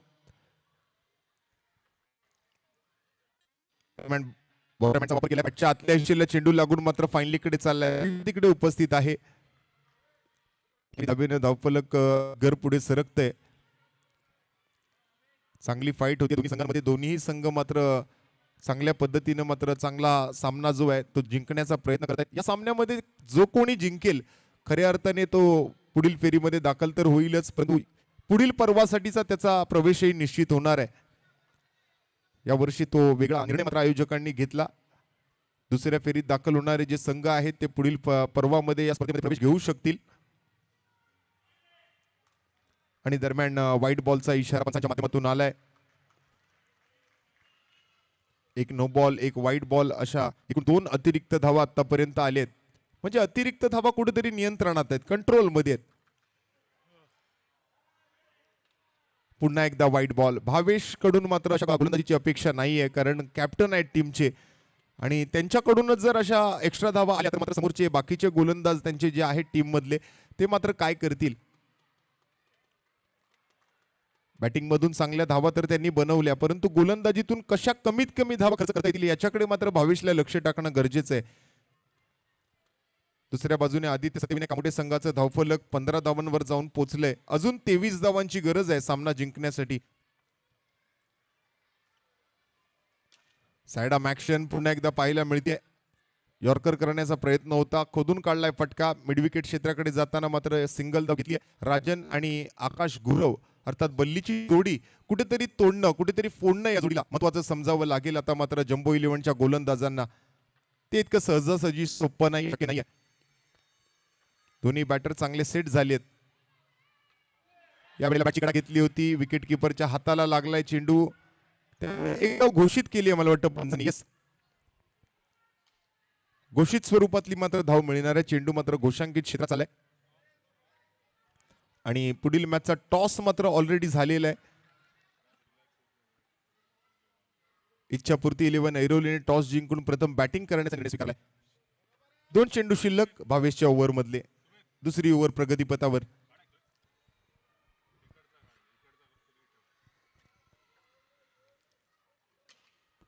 वापर केला. बॅटच्या आतल्या हिशेला चेंडू लागून मात्र फायनलीकडे चाललाय, तिकडे उपस्थित आहे. धावेनं धावफलक घर पुढे सरकतंय. चांगली फाईट होती दोन्ही संघांमध्ये. दोन्ही संघ मात्र चांगल्या पद्धतीने मात्र चांगला सामना जो आहे तो जिंकण्याचा प्रयत्न करतात. या सामन्यामध्ये जो कोणी जिंकेल खऱ्या अर्थाने तो पुढील फेरीमध्ये दाखल तर होईलच, परंतु पुढील पर्वासाठीचा त्याचा प्रवेशही निश्चित होणार आहे. यावर्षी तो वेगळा निर्णय मात्र आयोजकांनी घेतला. दुसऱ्या फेरीत दाखल होणारे जे संघ आहेत ते पुढील पर्वामध्ये या स्पर्धेमध्ये प्रवेश घेऊ शकतील. आणि दरम्यान व्हाईट बॉलचा इशारा पंचांच्या माध्यमातून आलाय. एक नो बॉल, एक व्हाईट बॉल, अशा एकूण 2 अतिरिक्त धावा आतापर्यंत आलेत. म्हणजे अतिरिक्त धावा कुठेतरी नियंत्रणात आहेत, कंट्रोल मध्ये आहेत. पुन्हा एकदा व्हाईट बॉल. भावेश कडून मात्र अशा गोलंदाजीची अपेक्षा नाहीये कारण कॅप्टन आहेत टीमचे आणि त्यांच्याकडूनच जर अशा एक्स्ट्रा धावा आल्या तर मात्र समोरचे बाकीचे गोलंदाज त्यांचे जे आहेत टीम मधले ते मात्र काय करतील. बॅटिंग मधून चांगल्या धावा तर त्यांनी बनवल्या, परंतु गोलंदाजीतून कशा कमीत कमी धावा खर्च करता येतील याच्याकडे मात्र भावेशला लक्ष टाकणं गरजेचं आहे. दुसऱ्या बाजूने आदित्य सत्यविनायक कामोठे संघाचं धावफलक 15 धावांवर जाऊन पोहोचलंय. अजून 23 धावांची गरज आहे सामना जिंकण्यासाठी. साइड आर्म ऍक्शन पुन्हा एकदा पाहायला मिळते. यॉर्कर करण्याचा प्रयत्न होता, खोदून काढलाय फटका. मिडविकेट क्षेत्राकडे जाताना मात्र सिंगल धाव घेतली. राजन आणि आकाश गुरव अर्थात बल्लीची जोडी कुठेतरी तोडणं, कुठेतरी फोडणं या जोडीला महत्वाचं समजावं लागेल. आता मात्र जम्बो इलेव्हनच्या गोलंदाजांना ते इतकं सहजासहजी सोपं नाही, शक्य नाहीये. दोन्ही बॅटर चांगले सेट झालेत. यावेळेला बॅटची कडा घेतली होती, विकेट किपरच्या हाताला लागलाय चेंडू, एक धाव घोषित केली आहे मला वाटतं पंचांनी. यस, घोषित स्वरूपातली मात्र धाव मिळणार आहे. चेंडू मात्र घोषांकित क्षेत्रात चाललाय आणि पुढील मॅचचा टॉस मात्र ऑलरेडी झालेला आहे. इच्छापूर्ती 11 ऐरोलीने टॉस जिंकून प्रथम बॅटिंग करण्याचा निर्णय स्वीकारलाय. 2 चेंडू शिल्लक भावेशच्या ओव्हर मधले. दुसरी ओव्हर प्रगतीपथावर.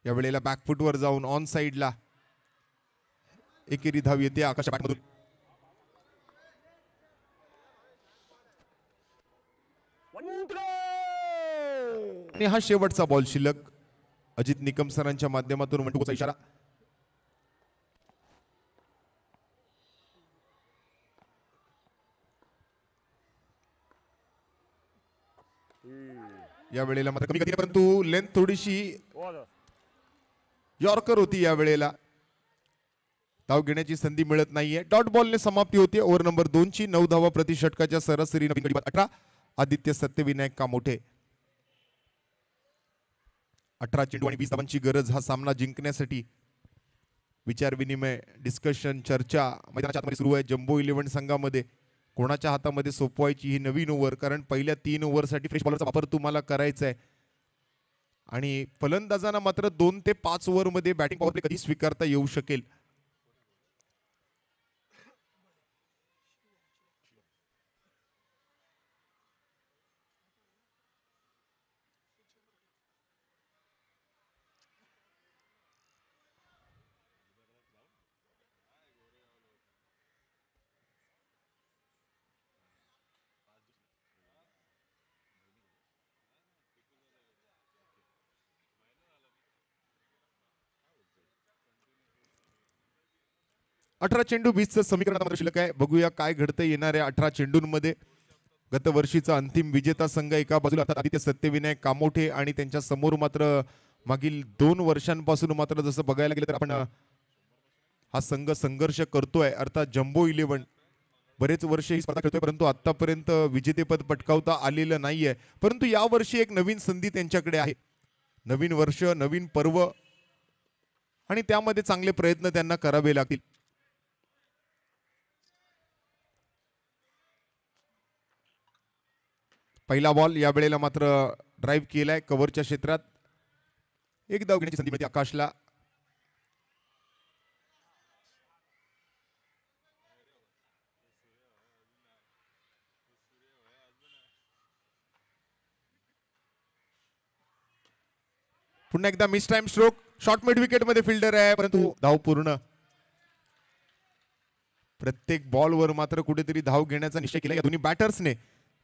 यावेळेला बॅकफुटवर जाऊन ऑन साइडला एकेरी धाव येते आकाश बॅटमधून. आणि हा शेवटचा बॉल शिल्लक. अजित निकम सरांच्या माध्यमातून मंटूचा इशारा. या वेळेला मात्र कमी गती, परंतु लेंथ थोडीशी यॉर्कर होती. या वेळेला धाव घेण्याची संधी मिळत नाहीये. डॉट बॉलने समाप्ती होते ओव्हर नंबर 2 ची. 9 धावा प्रति षटकाच्या सरासरी 18. आदित्य सत्यविनायक कामोठे. 18 चेंडू आणि 20 धावांची गरज हा सामना जिंकण्यासाठी. विचार विनिमय, डिस्कशन, चर्चा मैदानाच्या आतमध्ये सुरू आहे. जम्बो इलेव्हन संघामध्ये कोणाच्या हातामध्ये सोपवायची ही नवीन ओव्हर, कारण पहिल्या 3 ओव्हरसाठी फ्रेश बॉलरचा वापर तुम्हाला करायचा आहे आणि फलंदाजांना मात्र 2 ते 5 ओव्हरमध्ये बॅटिंग पॉवर प्ले कधी स्वीकारता येऊ शकेल. अठरा चेंडू 20चं समीकरण आता मात्र शिल्लक आहे. बघूया काय घडतं येणाऱ्या 18 चेंडूंमध्ये. गतवर्षीचा अंतिम विजेता संघ एका बाजूला अर्थात आदित्य सत्यविनायक कामोठे आणि त्यांच्या समोर मात्र मागील 2 वर्षांपासून मात्र जसं बघायला गेलं तर आपण हा संघ संघर्ष करतोय. अर्थात जम्बो इलेव्हन बरेच वर्ष ही स्पर्धा खेळतोय, परंतु आतापर्यंत विजेतेपद पटकावता आलेलं नाहीये. परंतु या वर्षी एक नवीन संधी त्यांच्याकडे आहे. नवीन वर्ष, नवीन पर्व आणि त्यामध्ये चांगले प्रयत्न त्यांना करावे लागतील. पहिला बॉल या वेळेला मात्र ड्राईव्ह केलाय कव्हरच्या क्षेत्रात. एक धाव घेण्याची संधी मिळते आकाशला. पुन्हा एकदा miss time stroke. Short mid wicket मध्ये फिल्डर आहे, परंतु धाव पूर्ण. प्रत्येक बॉलवर मात्र कुठेतरी धाव घेण्याचा निश्चय केला या दोन्ही बॅटर्सने.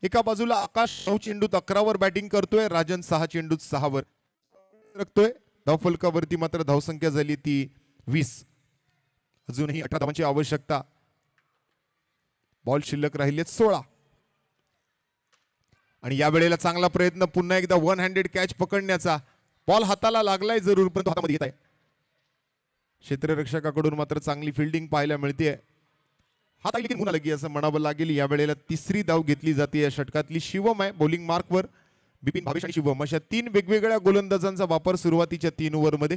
एका बाजूला आकाश 9 चेंडूत 11 वर बॅटिंग करतोय, राजन 6 चेंडूत 6 वर रखतोय. धावफलकावरती मात्र धावसंख्या झाली ती 20. अजूनही 18 धावांची आवश्यकता. बॉल शिल्लक राहिलेत 16. आणि या वेळेला चांगला प्रयत्न पुन्हा एकदा 1 हँडेड कॅच पकडण्याचा. बॉल हाताला लागलाय जरूर, परंतु हातामध्ये येत आहे. क्षेत्ररक्षकाकडून मात्र चांगली फिल्डिंग पाहायला मिळते. हात आली की गुन्हा लगी असं म्हणावं लागेल. या वेळेला तिसरी धाव घेतली जाते या षटकातली. शिवम आहे बॉलिंग मार्कवर. बिपिन भावेश आणि शिवम अशा 3 वेगवेगळ्या गोलंदाजांचा वापर सुरुवातीच्या 3 ओव्हरमध्ये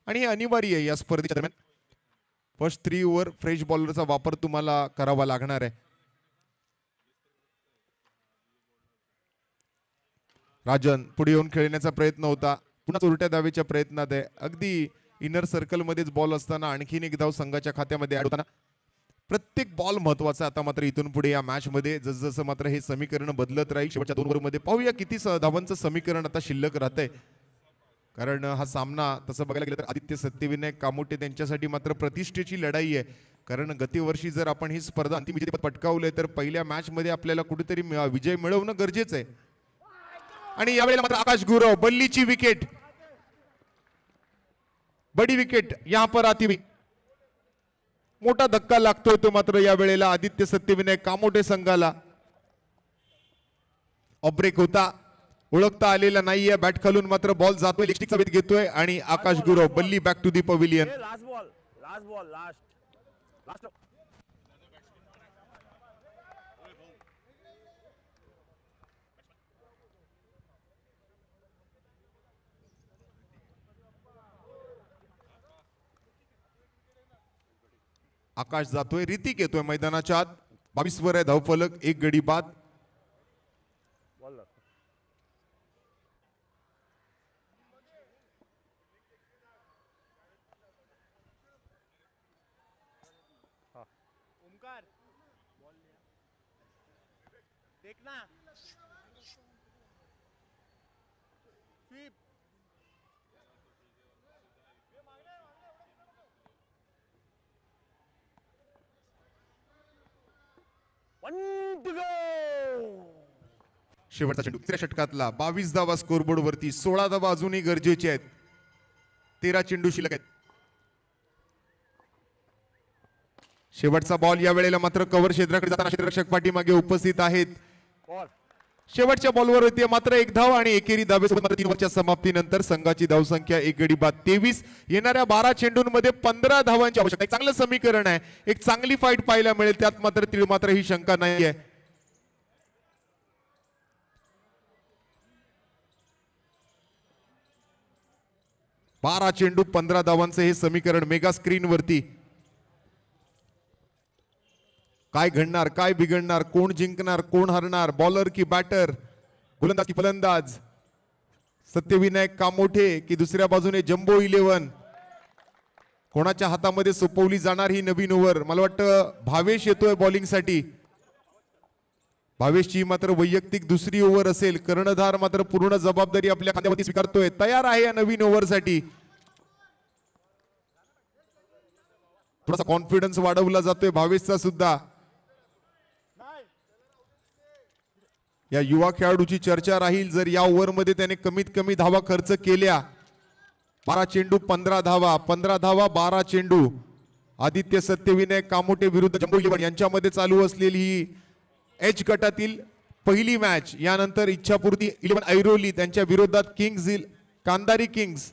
आणि हे अनिवार्य आहे या स्पर्धेच्या दरम्यान. फर्स्ट 3 ओव्हर फ्रेश बॉलरचा वापर तुम्हाला करावा लागणार आहे. राजन पुढे येऊन खेळण्याचा प्रयत्न होता, पुन्हा उलट्या धावेच्या प्रयत्नात आहे. अगदी इनर सर्कल मध्येच बॉल असताना आणखीन एक धाव संघाच्या खात्यामध्ये ऍड होताना. प्रत्येक बॉल महत्वाचा. आता मात्र इथून पुढे या मॅच मध्ये जसजसं मात्र हे समीकरण बदलत राहील. शेवटच्या 2 ओव्हरमध्ये पाहूया किती धावांचं समीकरण आता शिल्लक राहतंय. कारण हा सामना तसं बघायला गेलं तर आदित्य सत्यविनायक कामोठे त्यांच्यासाठी मात्र प्रतिष्ठेची लढाई आहे. कारण गतवर्षी जर आपण ही स्पर्धा अंतिम विजेतेपद पटकावलंय तर पहिल्या मॅच मध्ये आपल्याला कुठेतरी विजय मिळवणं गरजेचं आहे. आणि यावेळेला मात्र आकाश गुरव, बल्लीची विकेट, बडी विकेट यहां पर आती हुई. मोठा धक्का लागतोय तो मात्र या वेळेला आदित्य सत्यविनायक कामोठे संघाला. ऑफ ब्रेक होता, ओळखता आलेला नाहीये. बॅट खालून मात्र बॉल जातोय, लिस्टिकचा वेध घेतोय आणि आकाश गुरव बल्ली back to the pavilion. Last ball last. Akash जातोय, ऋतिक येतोय मैदानाच्या आत. 22 वर आहे धावफलक, 1 गडी बाद. बॉल ओमकार देख ना स्वीप. शेवटचा चेंडू तिसऱ्या षटकातला. 22 धावा स्कोरबोर्ड वरती, 16 धावा अजूनही गरजेचे आहेत. 13 चेंडू शिल्लक आहेत. शेवटचा बॉल. या वेळेला मात्र कव्हर क्षेत्राकडे जाताना क्षेत्ररक्षक पाठीमागे उपस्थित आहेत. बॉल शेवटच्या बॉलवर होती मात्र 1 धाव आणि एकेरी धावेसोबत मात्र 3 ओव्हरच्या समाप्तीनंतर संघाची धावसंख्या 1 गडी बाद 23. येणाऱ्या 12 चेंडूंमध्ये 15 धावांची आवश्यकता. एक चांगलं समीकरण आहे, एक चांगली फाईट पाहायला मिळेल, त्यात मात्र तिळमात्र ही शंका नाहीये. बारा चेंडू 15 धावांचं हे समीकरण मेगा स्क्रीन वरती. काय घडणार, काय बिघडणार, कोण जिंकणार, कोण हरणार, बॉलर की बॅटर, गोलंदाज की फलंदाज, सत्यविनायक कामोठे की दुसऱ्या बाजूने जम्बो 11, कोणाच्या हातामध्ये सोपवली जाणार ही नवीन ओव्हर. मला वाटतं भावेश येतोय बॉलिंगसाठी. भावेशची मात्र वैयक्तिक दुसरी ओव्हर असेल. कर्णधार मात्र पूर्ण जबाबदारी आपल्या खांद्यावरती स्वीकारतोय, तयार आहे या नवीन ओव्हरसाठी. थोडासा कॉन्फिडन्स वाढवला जातोय भावेशचा सुद्धा. या युवा खेळाडूची चर्चा राहील जर या ओव्हरमध्ये त्याने कमीत कमी धावा खर्च केल्या. 12 चेंडू 15 धावा, 15 धावा 12 चेंडू. आदित्य सत्यविनायक कामोठे विरुद्ध जम्बो 11 यांच्यामध्ये चालू असलेली ही एच गटातील पहिली मॅच. यानंतर इच्छापूर्ती 11 ऐरोली त्यांच्या विरोधात कांदारी किंग्स.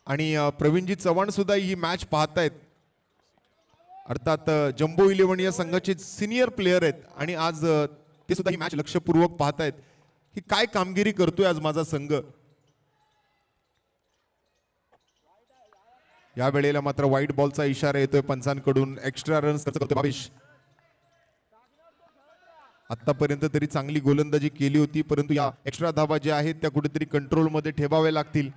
आणि प्रवीणजी चव्हाण सुद्धा ही मॅच पाहतायत. अर्थात जम्बो 11 या संघाचे सिनियर प्लेयर आहेत आणि आज ते सुद्धा ही मॅच लक्षपूर्वक पाहतायत. ही काय कामगिरी करतोय आज माझा संघ. या वेळेला मात्र व्हाईट बॉलचा इशारा येतोय पंचांकडून. एक्स्ट्रा रन्स खर्च करतोय भावेश. आतापर्यंत तरी चांगली गोलंदाजी केली होती, परंतु या एक्स्ट्रा धावा ज्या आहेत त्या कुठेतरी कंट्रोल मध्ये ठेवाव्या लागतील.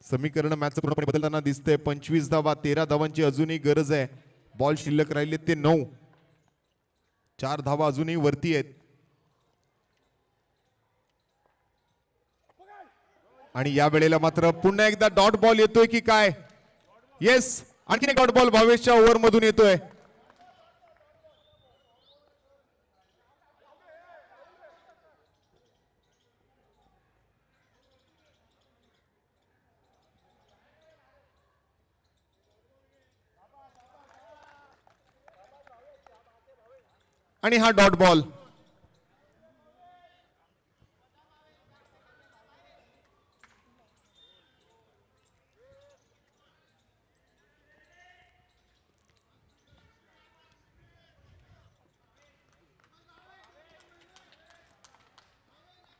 समीकरण मॅच पूर्णपणे बदलताना दिसतंय. 25 धावा, 13 धावांची अजूनही गरज आहे. बॉल शिल्लक राहिले ते 9. 4 धावा अजूनही वरती आहेत. आणि या वेळेला मात्र पुन्हा एकदा डॉट बॉल येतोय की काय. येस, आणखीन एक डॉट बॉल भावेशच्या ओव्हर मधून येतोय. आणि हा डॉट बॉल.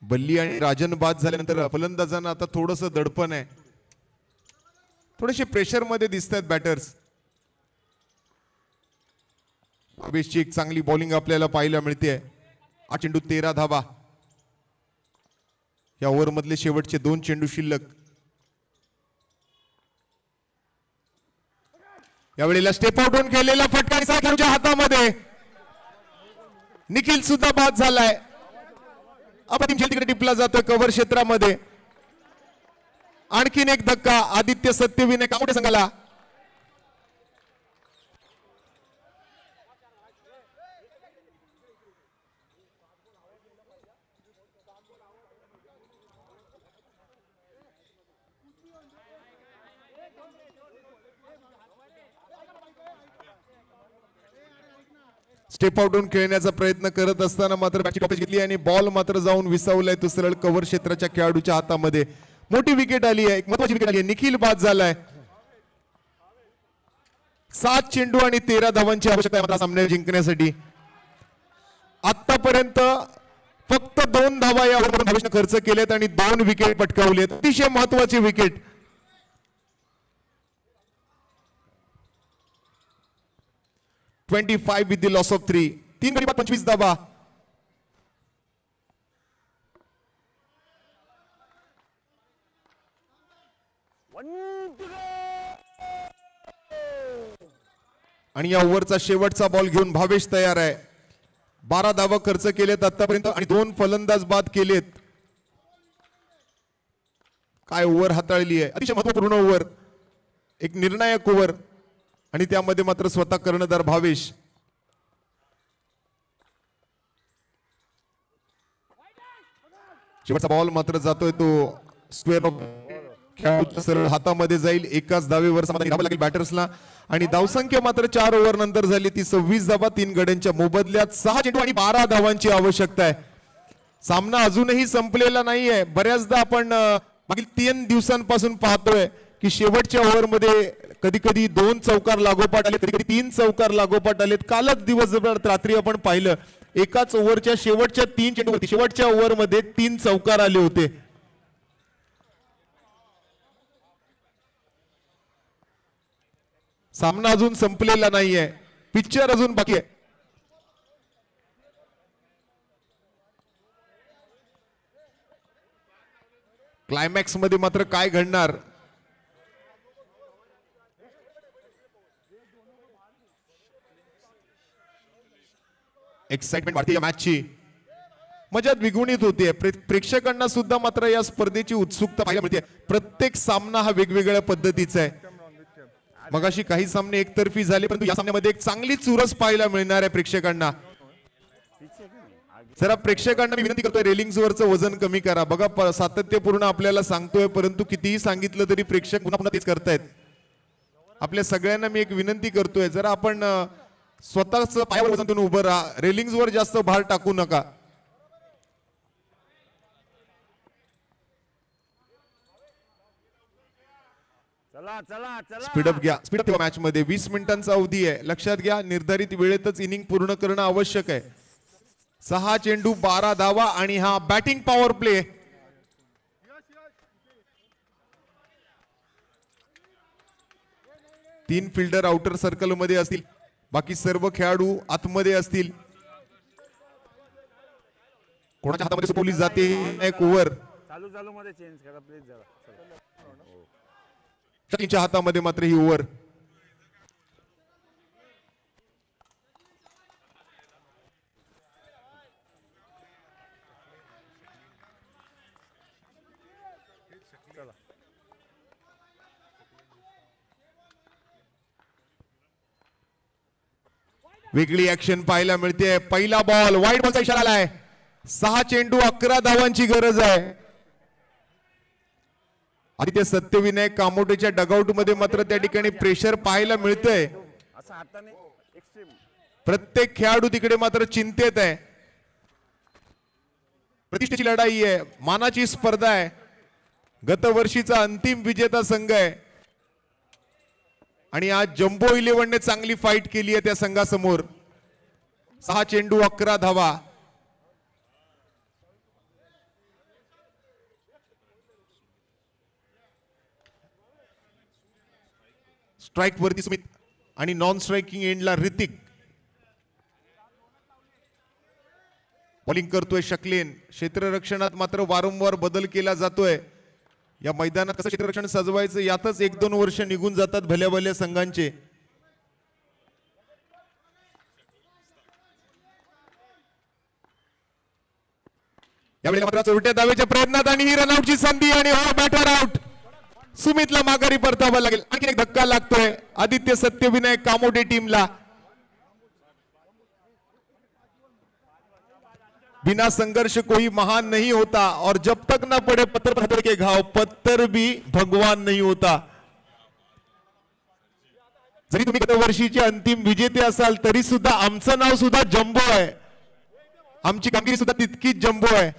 बल्ली आणि राजन बाद झाल्यानंतर फलंदाजांना आता थोडंसं दडपण आहे, थोडेसे प्रेशर मध्ये दिसत आहेत बॅटर्स. भावेशची एक चांगली बॉलिंग आपल्याला पाहायला मिळते. 8 चेंडू 13 धावा. या ओव्हर मधले शेवटचे 2 चेंडू शिल्लक. यावेळेला स्टेप आउट होऊन खेळलेला फटका खेळूच्या हातामध्ये. निखिल सुद्धा बाद झालाय. अप्रतिम खेळ तिकडे टिपला जातोय कव्हर क्षेत्रामध्ये. आणखीन एक धक्का आदित्य सत्यविनायक कामोटे संघाला. स्टेप आउट होऊन खेळण्याचा प्रयत्न करत असताना मात्र बॅटची टॉपेज घेतली आणि बॉल मात्र जाऊन विसावलाय तो सरळ कव्हर क्षेत्राच्या खेळाडूच्या हातामध्ये. मोठी विकेट आली आहे, एक महत्वाची विकेट आली आहे. निखिल बाद झालाय. 7 चेंडू आणि 13 धावांची आवश्यकता आहे सामना जिंकण्यासाठी. आतापर्यंत फक्त 2 धावा या ओव्हरमधून भावेशने खर्च केलेत आणि 2 विकेट पटकावलेत. अतिशय महत्वाची wicket. 25 with the loss of 3. 3 गडी बाद 25 धावा. आणि या ओव्हरचा शेवटचा बॉल घेऊन भावेश तयार आहे. 12 धावा खर्च केलेत आतापर्यंत आणि 2 फलंदाज बाद केलेत. काय ओव्हर हाताळली आहे, अतिशय महत्वपूर्ण ओव्हर, एक निर्णायक ओव्हर आणि त्यामध्ये मात्र स्वतः कर्णधार भावेश. शेवटचा बॉल मात्र जातोय तो स्क्वेअर ऑफ खेळाडूच्या सरळ हातामध्ये जाईल. एकाच धावेवर समाधानी राहावं लागेल बॅटर्सला आणि धावसंख्या मात्र 4 ओव्हर नंतर झाली ती 26 धावा 3 गड्यांच्या मोबदल्यात. 6 चेंडू आणि 12 धावांची आवश्यकता आहे. सामना अजूनही संपलेला नाहीये. बऱ्याचदा आपण मागील 3 दिवसांपासून पाहतोय की शेवटच्या ओव्हरमध्ये कधी कधी 2 चौकार लागोपाठ आले, कधी कधी 3 चौकार लागोपाठ आलेत. कालच दिवसभर रात्री आपण पाहिलं एकाच ओव्हरच्या शेवटच्या 3 चेंडूवरती शेवटच्या ओव्हरमध्ये 3 चौकार आले होते. सामना अजून संपलेला नाहीये, पिक्चर अजून बाकी आहे. क्लायमॅक्स मध्ये मात्र काय घडणार, एक्साइटमेंट वाढते या मॅचची, मजा द्विगुणित होते. प्रेक्षकांना सुद्धा मात्र या स्पर्धेची उत्सुकता पाहायला मिळते. प्रत्येक सामना हा वेगवेगळ्या पद्धतीचा आहे. मगाशी काही सामने एकतर्फी झाले, परंतु या सामन्यामध्ये एक चांगली चुरस पाहायला मिळणार आहे प्रेक्षकांना. जरा प्रेक्षकांना मी विनंती करतोय रेलिंग्स वरचं वजन कमी करा. बघा सातत्यपूर्ण आपल्याला सांगतोय, परंतु कितीही सांगितलं तरी प्रेक्षक पुन्हा पुन्हा तेच करतायत. आपल्या सगळ्यांना मी एक विनंती करतोय, जरा आपण स्वतःच पायावर वजन देऊन उभं राहा. रेलिंग्स वर जास्त भार टाकू नका. स्पीडअप घ्या, स्पीडअप ठेवा. मॅच मध्ये 20 मिनिटांचा अवधी आहे. लक्षात घ्या, निर्धारित वेळेतच इनिंग पूर्ण करणं आवश्यक आहे. 6 चेंडू 12 धावा आणि हा बॅटिंग पॉवर प्ले. तीन फिल्डर आउटर सर्कल मध्ये असतील, बाकी सर्व खेळाडू आतमध्ये असतील. कोणाच्या हातामध्ये सोपवली जाते एक ओव्हर, चालू मध्ये चेंज करा प्लीज जरा. च्या हातामध्ये मात्र ही ओव्हर. वेगळी ऍक्शन पाहायला मिळते. पहिला बॉल वाईड बॉलचा इशारा आलाय. 6 चेंडू 11 धावांची गरज आहे. आदित्य सत्यविनायक कामोटेच्या डगआउट मध्ये मात्र त्या ठिकाणी प्रेशर पाहायला मिळतंय. प्रत्येक खेळाडू तिकडे मात्र चिंतेत आहे. प्रतिष्ठेची लढाई आहे, मानाची स्पर्धा आहे. गतवर्षीचा अंतिम विजेता संघ आहे आणि आज जम्बो 11ने चांगली फाईट केली आहे त्या संघासमोर. 6 चेंडू 11 धावा. स्ट्राईक वरती सुमित आणि नॉन स्ट्रायकिंग एंडला ऋतिक. बॉलिंग करतोय शकलेन. क्षेत्ररक्षणात मात्र वारंवार बदल केला जातोय. या मैदानात कसं क्षेत्ररक्षण सजवायचं यातच 1-2 वर्ष निघून जातात भल्या भल्या संघांचे. यावेळी मात्र चोरट्या दावेच्या प्रयत्नात आणि ही रनआउटची संधी आणि हो बॅटर आउट. सुमितला माघारी परतावा लागेल. आणखी एक धक्का लागतोय आदित्य सत्यविनायक कामोडे टीमला. बिना संघर्ष कोई महान नहीं होता और जब तक ना पड़े पत्थर पत्थर के घाव पत्थर भी भगवान नहीं होता. जरी तुम्ही गत वर्षीचे अंतिम विजेते असाल तरी सुद्धा आमचं नाव सुद्धा जम्बो आहे. आमची कामगिरी सुद्धा तितकीच जम्बो आहे.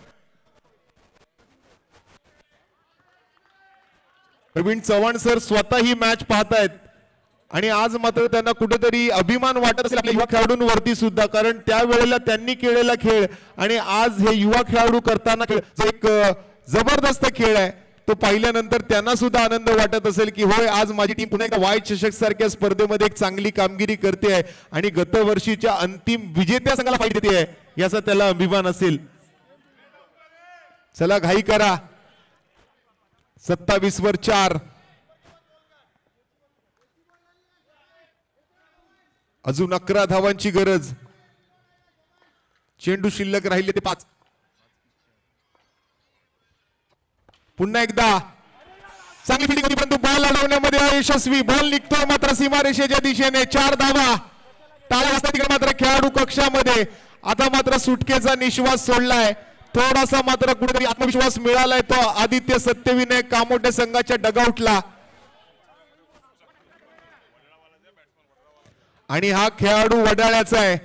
प्रवीण चव्हाण सर स्वतः ही मॅच पाहतायत आणि आज मात्र त्यांना कुठेतरी अभिमान वाटत असेल आपल्या युवा खेळाडूंवरती सुद्धा, कारण त्यावेळेला त्यांनी केलेला खेळ आणि आज हे युवा खेळाडू करताना जो एक जबरदस्त खेळ आहे तो पाहिल्यानंतर त्यांना सुद्धा आनंद वाटत असेल की होय आज माझी टीम पुन्हा एकदा वाय चषक सारख्या स्पर्धेमध्ये एक चांगली कामगिरी करते आहे आणि गत वर्षीच्या अंतिम विजेत्या संघाला फाईट देते आहे याचा त्याला अभिमान असेल. चला घाई करा. 27 वर 4. अजून 11 धावांची गरज. चेंडू शिल्लक राहिले ते 5. पुन्हा एकदा चांगली फिल्डिंग होती परंतु बॉल अडवण्यामध्ये अयशस्वी. बॉल निघतोय मात्र सीमारेषेच्या दिशेने. 4 धावा. टाळ्या वाजतात तिकडे मात्र खेळाडू कक्षामध्ये. आता मात्र सुटकेचा निश्वास सोडलाय. थोडासा मात्र कुठेतरी आत्मविश्वास मिळालाय तो आदित्य सत्यविनायक कामोटे संघाच्या डगआउटला. आणि हा खेळाडू वडाळ्याचा आहे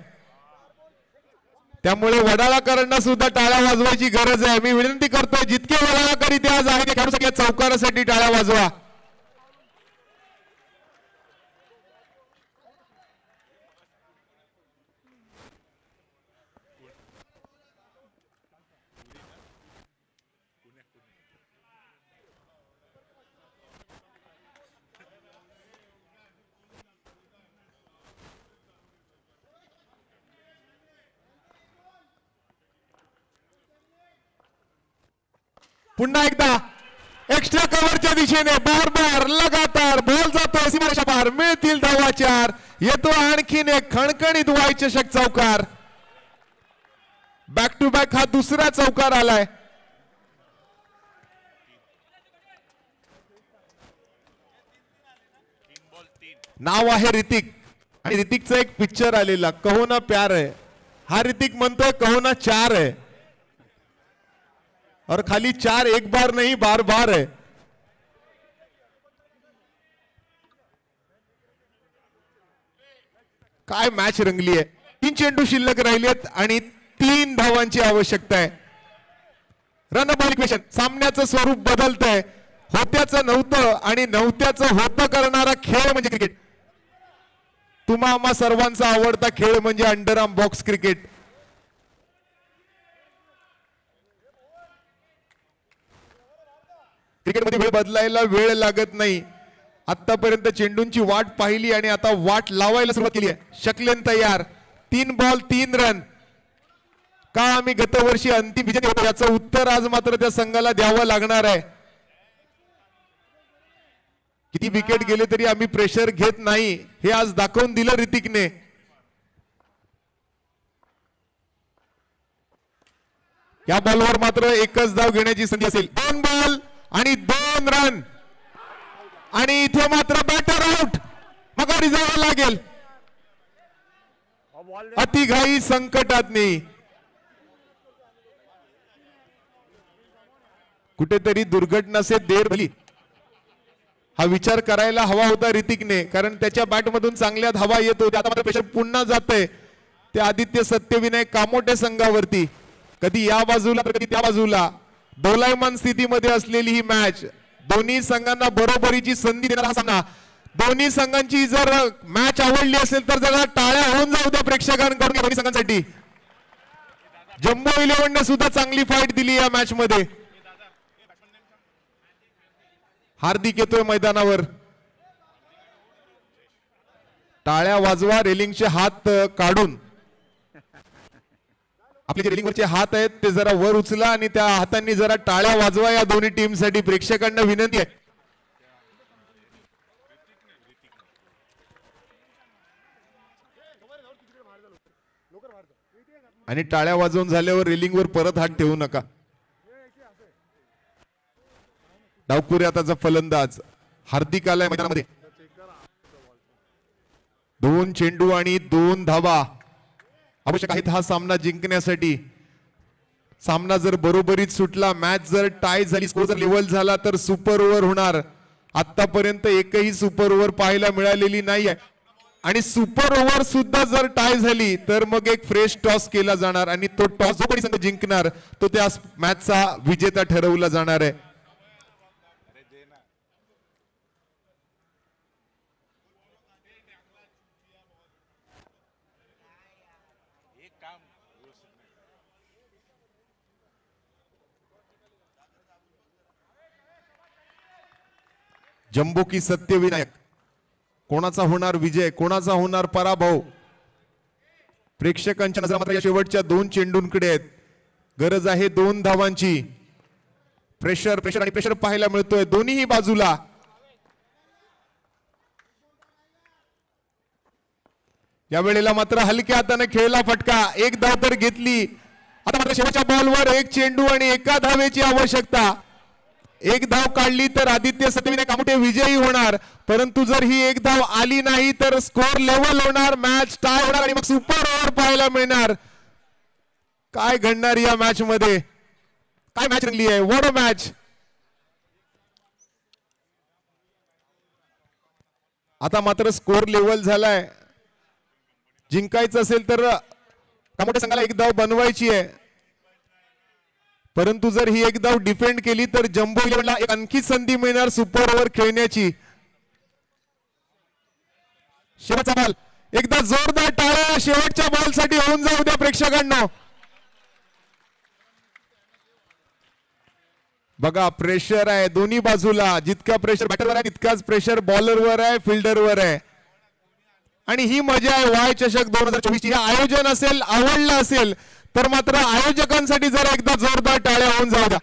त्यामुळे वडाळाकरांना सुद्धा टाळ्या वाजवायची गरज आहे. मी विनंती करतोय जितके वडाळाकर इथे आज आहे त्या खेळाडूसाठी या चौकारासाठी टाळ्या वाजवा. पुन्हा एकदा एक्स्ट्रा कव्हरच्या दिशेने बार बार लगातार बॉल जातोय सीमारेषा पार. मिळतील धावा 4. येतो आणखीन एक खणखणीत वाय चषक चौकार. बॅक टू बॅक हा दुसरा चौकार आलाय. नाव आहे ऋतिक आणि ऋतिकचा एक पिक्चर आलेला कहो ना प्यार है. हा ऋतिक म्हणतोय कहो ना 4 है और खाली 4 एक बार नहीं बार बार है. काय मॅच रंगली आहे. 3 चेंडू शिल्लक राहिलेत आणि 3 धावांची आवश्यकता आहे. Run ball equation. सामन्याचं स्वरूप बदलतंय. होत्याचं नव्हतं आणि नव्हत्याचं होतं करणारा खेळ म्हणजे क्रिकेट. तुम्हा आम्हा सर्वांचा आवडता खेळ म्हणजे अंडरआर्म बॉक्स क्रिकेट. क्रिकेटमध्ये वेळ बदलायला वेळ लागत नाही. आतापर्यंत चेंडूंची वाट पाहिली आणि आता वाट लावायला सुरुवात केली आहे. शकलेन तयार. 3 बॉल 3 रन. का आम्ही गत वर्षी अंतिम विजेते होतो याचं उत्तर आज मात्र त्या संघाला द्यावं लागणार आहे. किती विकेट गेले तरी आम्ही प्रेशर घेत नाही हे आज दाखवून दिलं ऋतिकने. या बॉलवर मात्र एकच धाव घेण्याची संधी असेल. 2 बॉल आणि 2 रन आणि इथे मात्र बॅटर आउट. माघारी जावं लागेल. अतिघाई संकटात नाही. कुठेतरी दुर्घटना से देर भली हा विचार करायला हवा होता ऋतिकने, कारण त्याच्या बॅटमधून चांगल्या धावा येत होत्या. आता मात्र प्रेशर पुन्हा जातंय ते आदित्य सत्यविनायक कामोटे संघावरती. कधी या बाजूला तर कधी त्या बाजूला दोलायमान स्थितीमध्ये असलेली ही मॅच. दोन्ही संघांना बरोबरीची संधी देणारा हा सामना. दोन्ही संघांची जर मॅच आवडली असेल तर जरा टाळ्या होऊन जाऊ द्या प्रेक्षकांकडून दोन्ही संघांसाठी. जम्बो 11 ने सुद्धा चांगली फाईट दिली या मॅच मध्ये. हार्दिक येतोय मैदानावर. टाळ्या वाजवा, रेलिंगचे हात काढून आपले जे रेलिंगवरचे हात आहेत ते जरा वर उचला आणि त्या हातांनी जरा टाळ्या वाजवा या दोन्ही टीमसाठी. प्रेक्षकांना विनंती आहे. आणि टाळ्या वाजवून झाल्यावर रेलिंगवर परत हात ठेवू नका. डावखुरे आताचा फलंदाज हार्दिक आलाय मैदानामध्ये. 2 चेंडू आणि 2 धावा आवश्यक आहेत हा सामना जिंकण्यासाठी. सामना जर बरोबरीत सुटला, मॅच जर टाय झाली, स्कोर जर लेवल झाला तर सुपर ओव्हर होणार. आतापर्यंत एकही सुपर ओव्हर पाहायला मिळालेली नाहीये आणि सुपर ओव्हर सुद्धा जर टाय झाली तर मग एक फ्रेश टॉस केला जाणार आणि तो टॉस जो कोणी संघ जिंकणार तो त्या मॅचचा विजेता ठरवला जाणार आहे. जम्बो की सत्यविनायक, कोणाचा होणार विजय, कोणाचा होणार पराभव. प्रेक्षकांच्या नजरा मात्र या शेवटच्या 2 चेंडूंकडे आहेत. गरज आहे 2 धावांची. प्रेशर प्रेशर आणि प्रेशर पाहायला मिळतोय दोन्ही बाजूला. या वेळेला मात्र हलक्या हाताने खेळला फटका. 1 धाव तर घेतली. आता मात्र शेवटच्या बॉलवर 1 चेंडू आणि 1 धावेची आवश्यकता. 1 धाव काढली तर आदित्य सत्यविनायक आमटे विजयी होणार, परंतु जर ही 1 धाव आली नाही तर स्कोर लेवल होणार, मॅच टाय होणार आणि मग सुपर ओव्हर पाहायला मिळणार. काय घडणार या मॅच मध्ये? काय मॅच रंगली आहे? What a match. आता मात्र स्कोर लेवल झालाय. जिंकायचं असेल तर कामोठे संघाला 1 धाव बनवायची आहे, परंतु जर ही 1 धाव डिफेंड केली तर जम्बो इलेव्हनला एक आणखी संधी मिळणार सुपर ओव्हर खेळण्याची. शेवटचा बॉल, एकदा जोरदार टाळ्या शेवटच्या बॉल साठी होऊन जाऊ द्या प्रेक्षकांना. बघा प्रेशर आहे दोन्ही बाजूला. जितका प्रेशर बॅटरवर आहे तितकाच प्रेशर बॉलरवर आहे, फिल्डरवर आहे. आणि ही मजा आहे वाय चषक 2024 ची. हे आयोजन असेल, आवडलं असेल तर मात्र आयोजकांसाठी जरा एकदा जोरदार टाळ्या होऊन जाऊ द्या.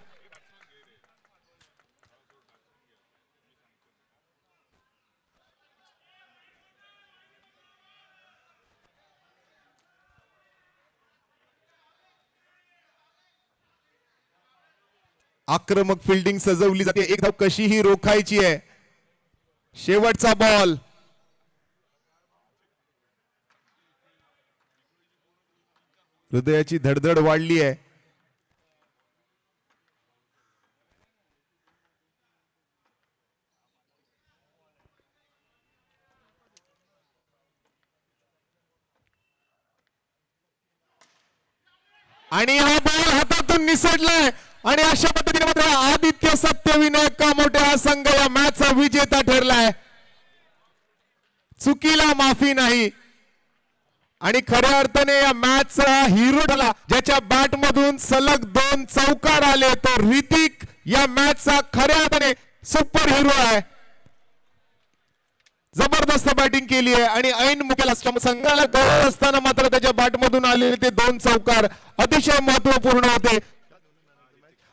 आक्रमक फिल्डिंग सजवली जाते. 1 धाव कशीही रोखायची आहे. शेवटचा बॉल. हृदयाची धडधड वाढली आहे. आणि हा बॉल हातातून निसटलाय आणि अशा पद्धतीने मात्र आदित्य सत्यविनायक कामोठे हा संघ या मॅचचा विजेता ठरलाय. चुकीला माफी नाही आणि खऱ्या अर्थाने या मॅचचा हिरो ठरला, ज्याच्या बॅट मधून सलग 2 चौकार आले. तो ऋतिक या मॅचचा खऱ्या अर्थाने सुपर हिरो आहे. जबरदस्त बॅटिंग केली आहे आणि ऐन मुख्याला संघाला गरज असताना मात्र त्याच्या बॅट मधून आलेले ते 2 चौकार अतिशय महत्वपूर्ण होते.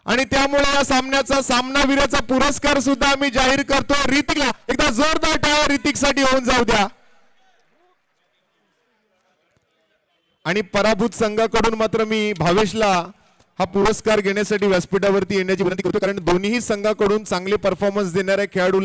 आणि त्यामुळे या सामन्याचा सामनावीराचा पुरस्कार सुद्धा आम्ही जाहीर करतो ऋतिकला. एकदा जोरदार टाळ्या ऋतिकसाठी होऊन जाऊ द्या. आणि पराभूत संघाकडून मात्र मी भावेशला हा पुरस्कार घेण्यासाठी व्यासपीठावरती येण्याची विनंती करतो, कारण दोन्ही संघाकडून चांगले परफॉर्मन्स देणाऱ्या खेळाडूला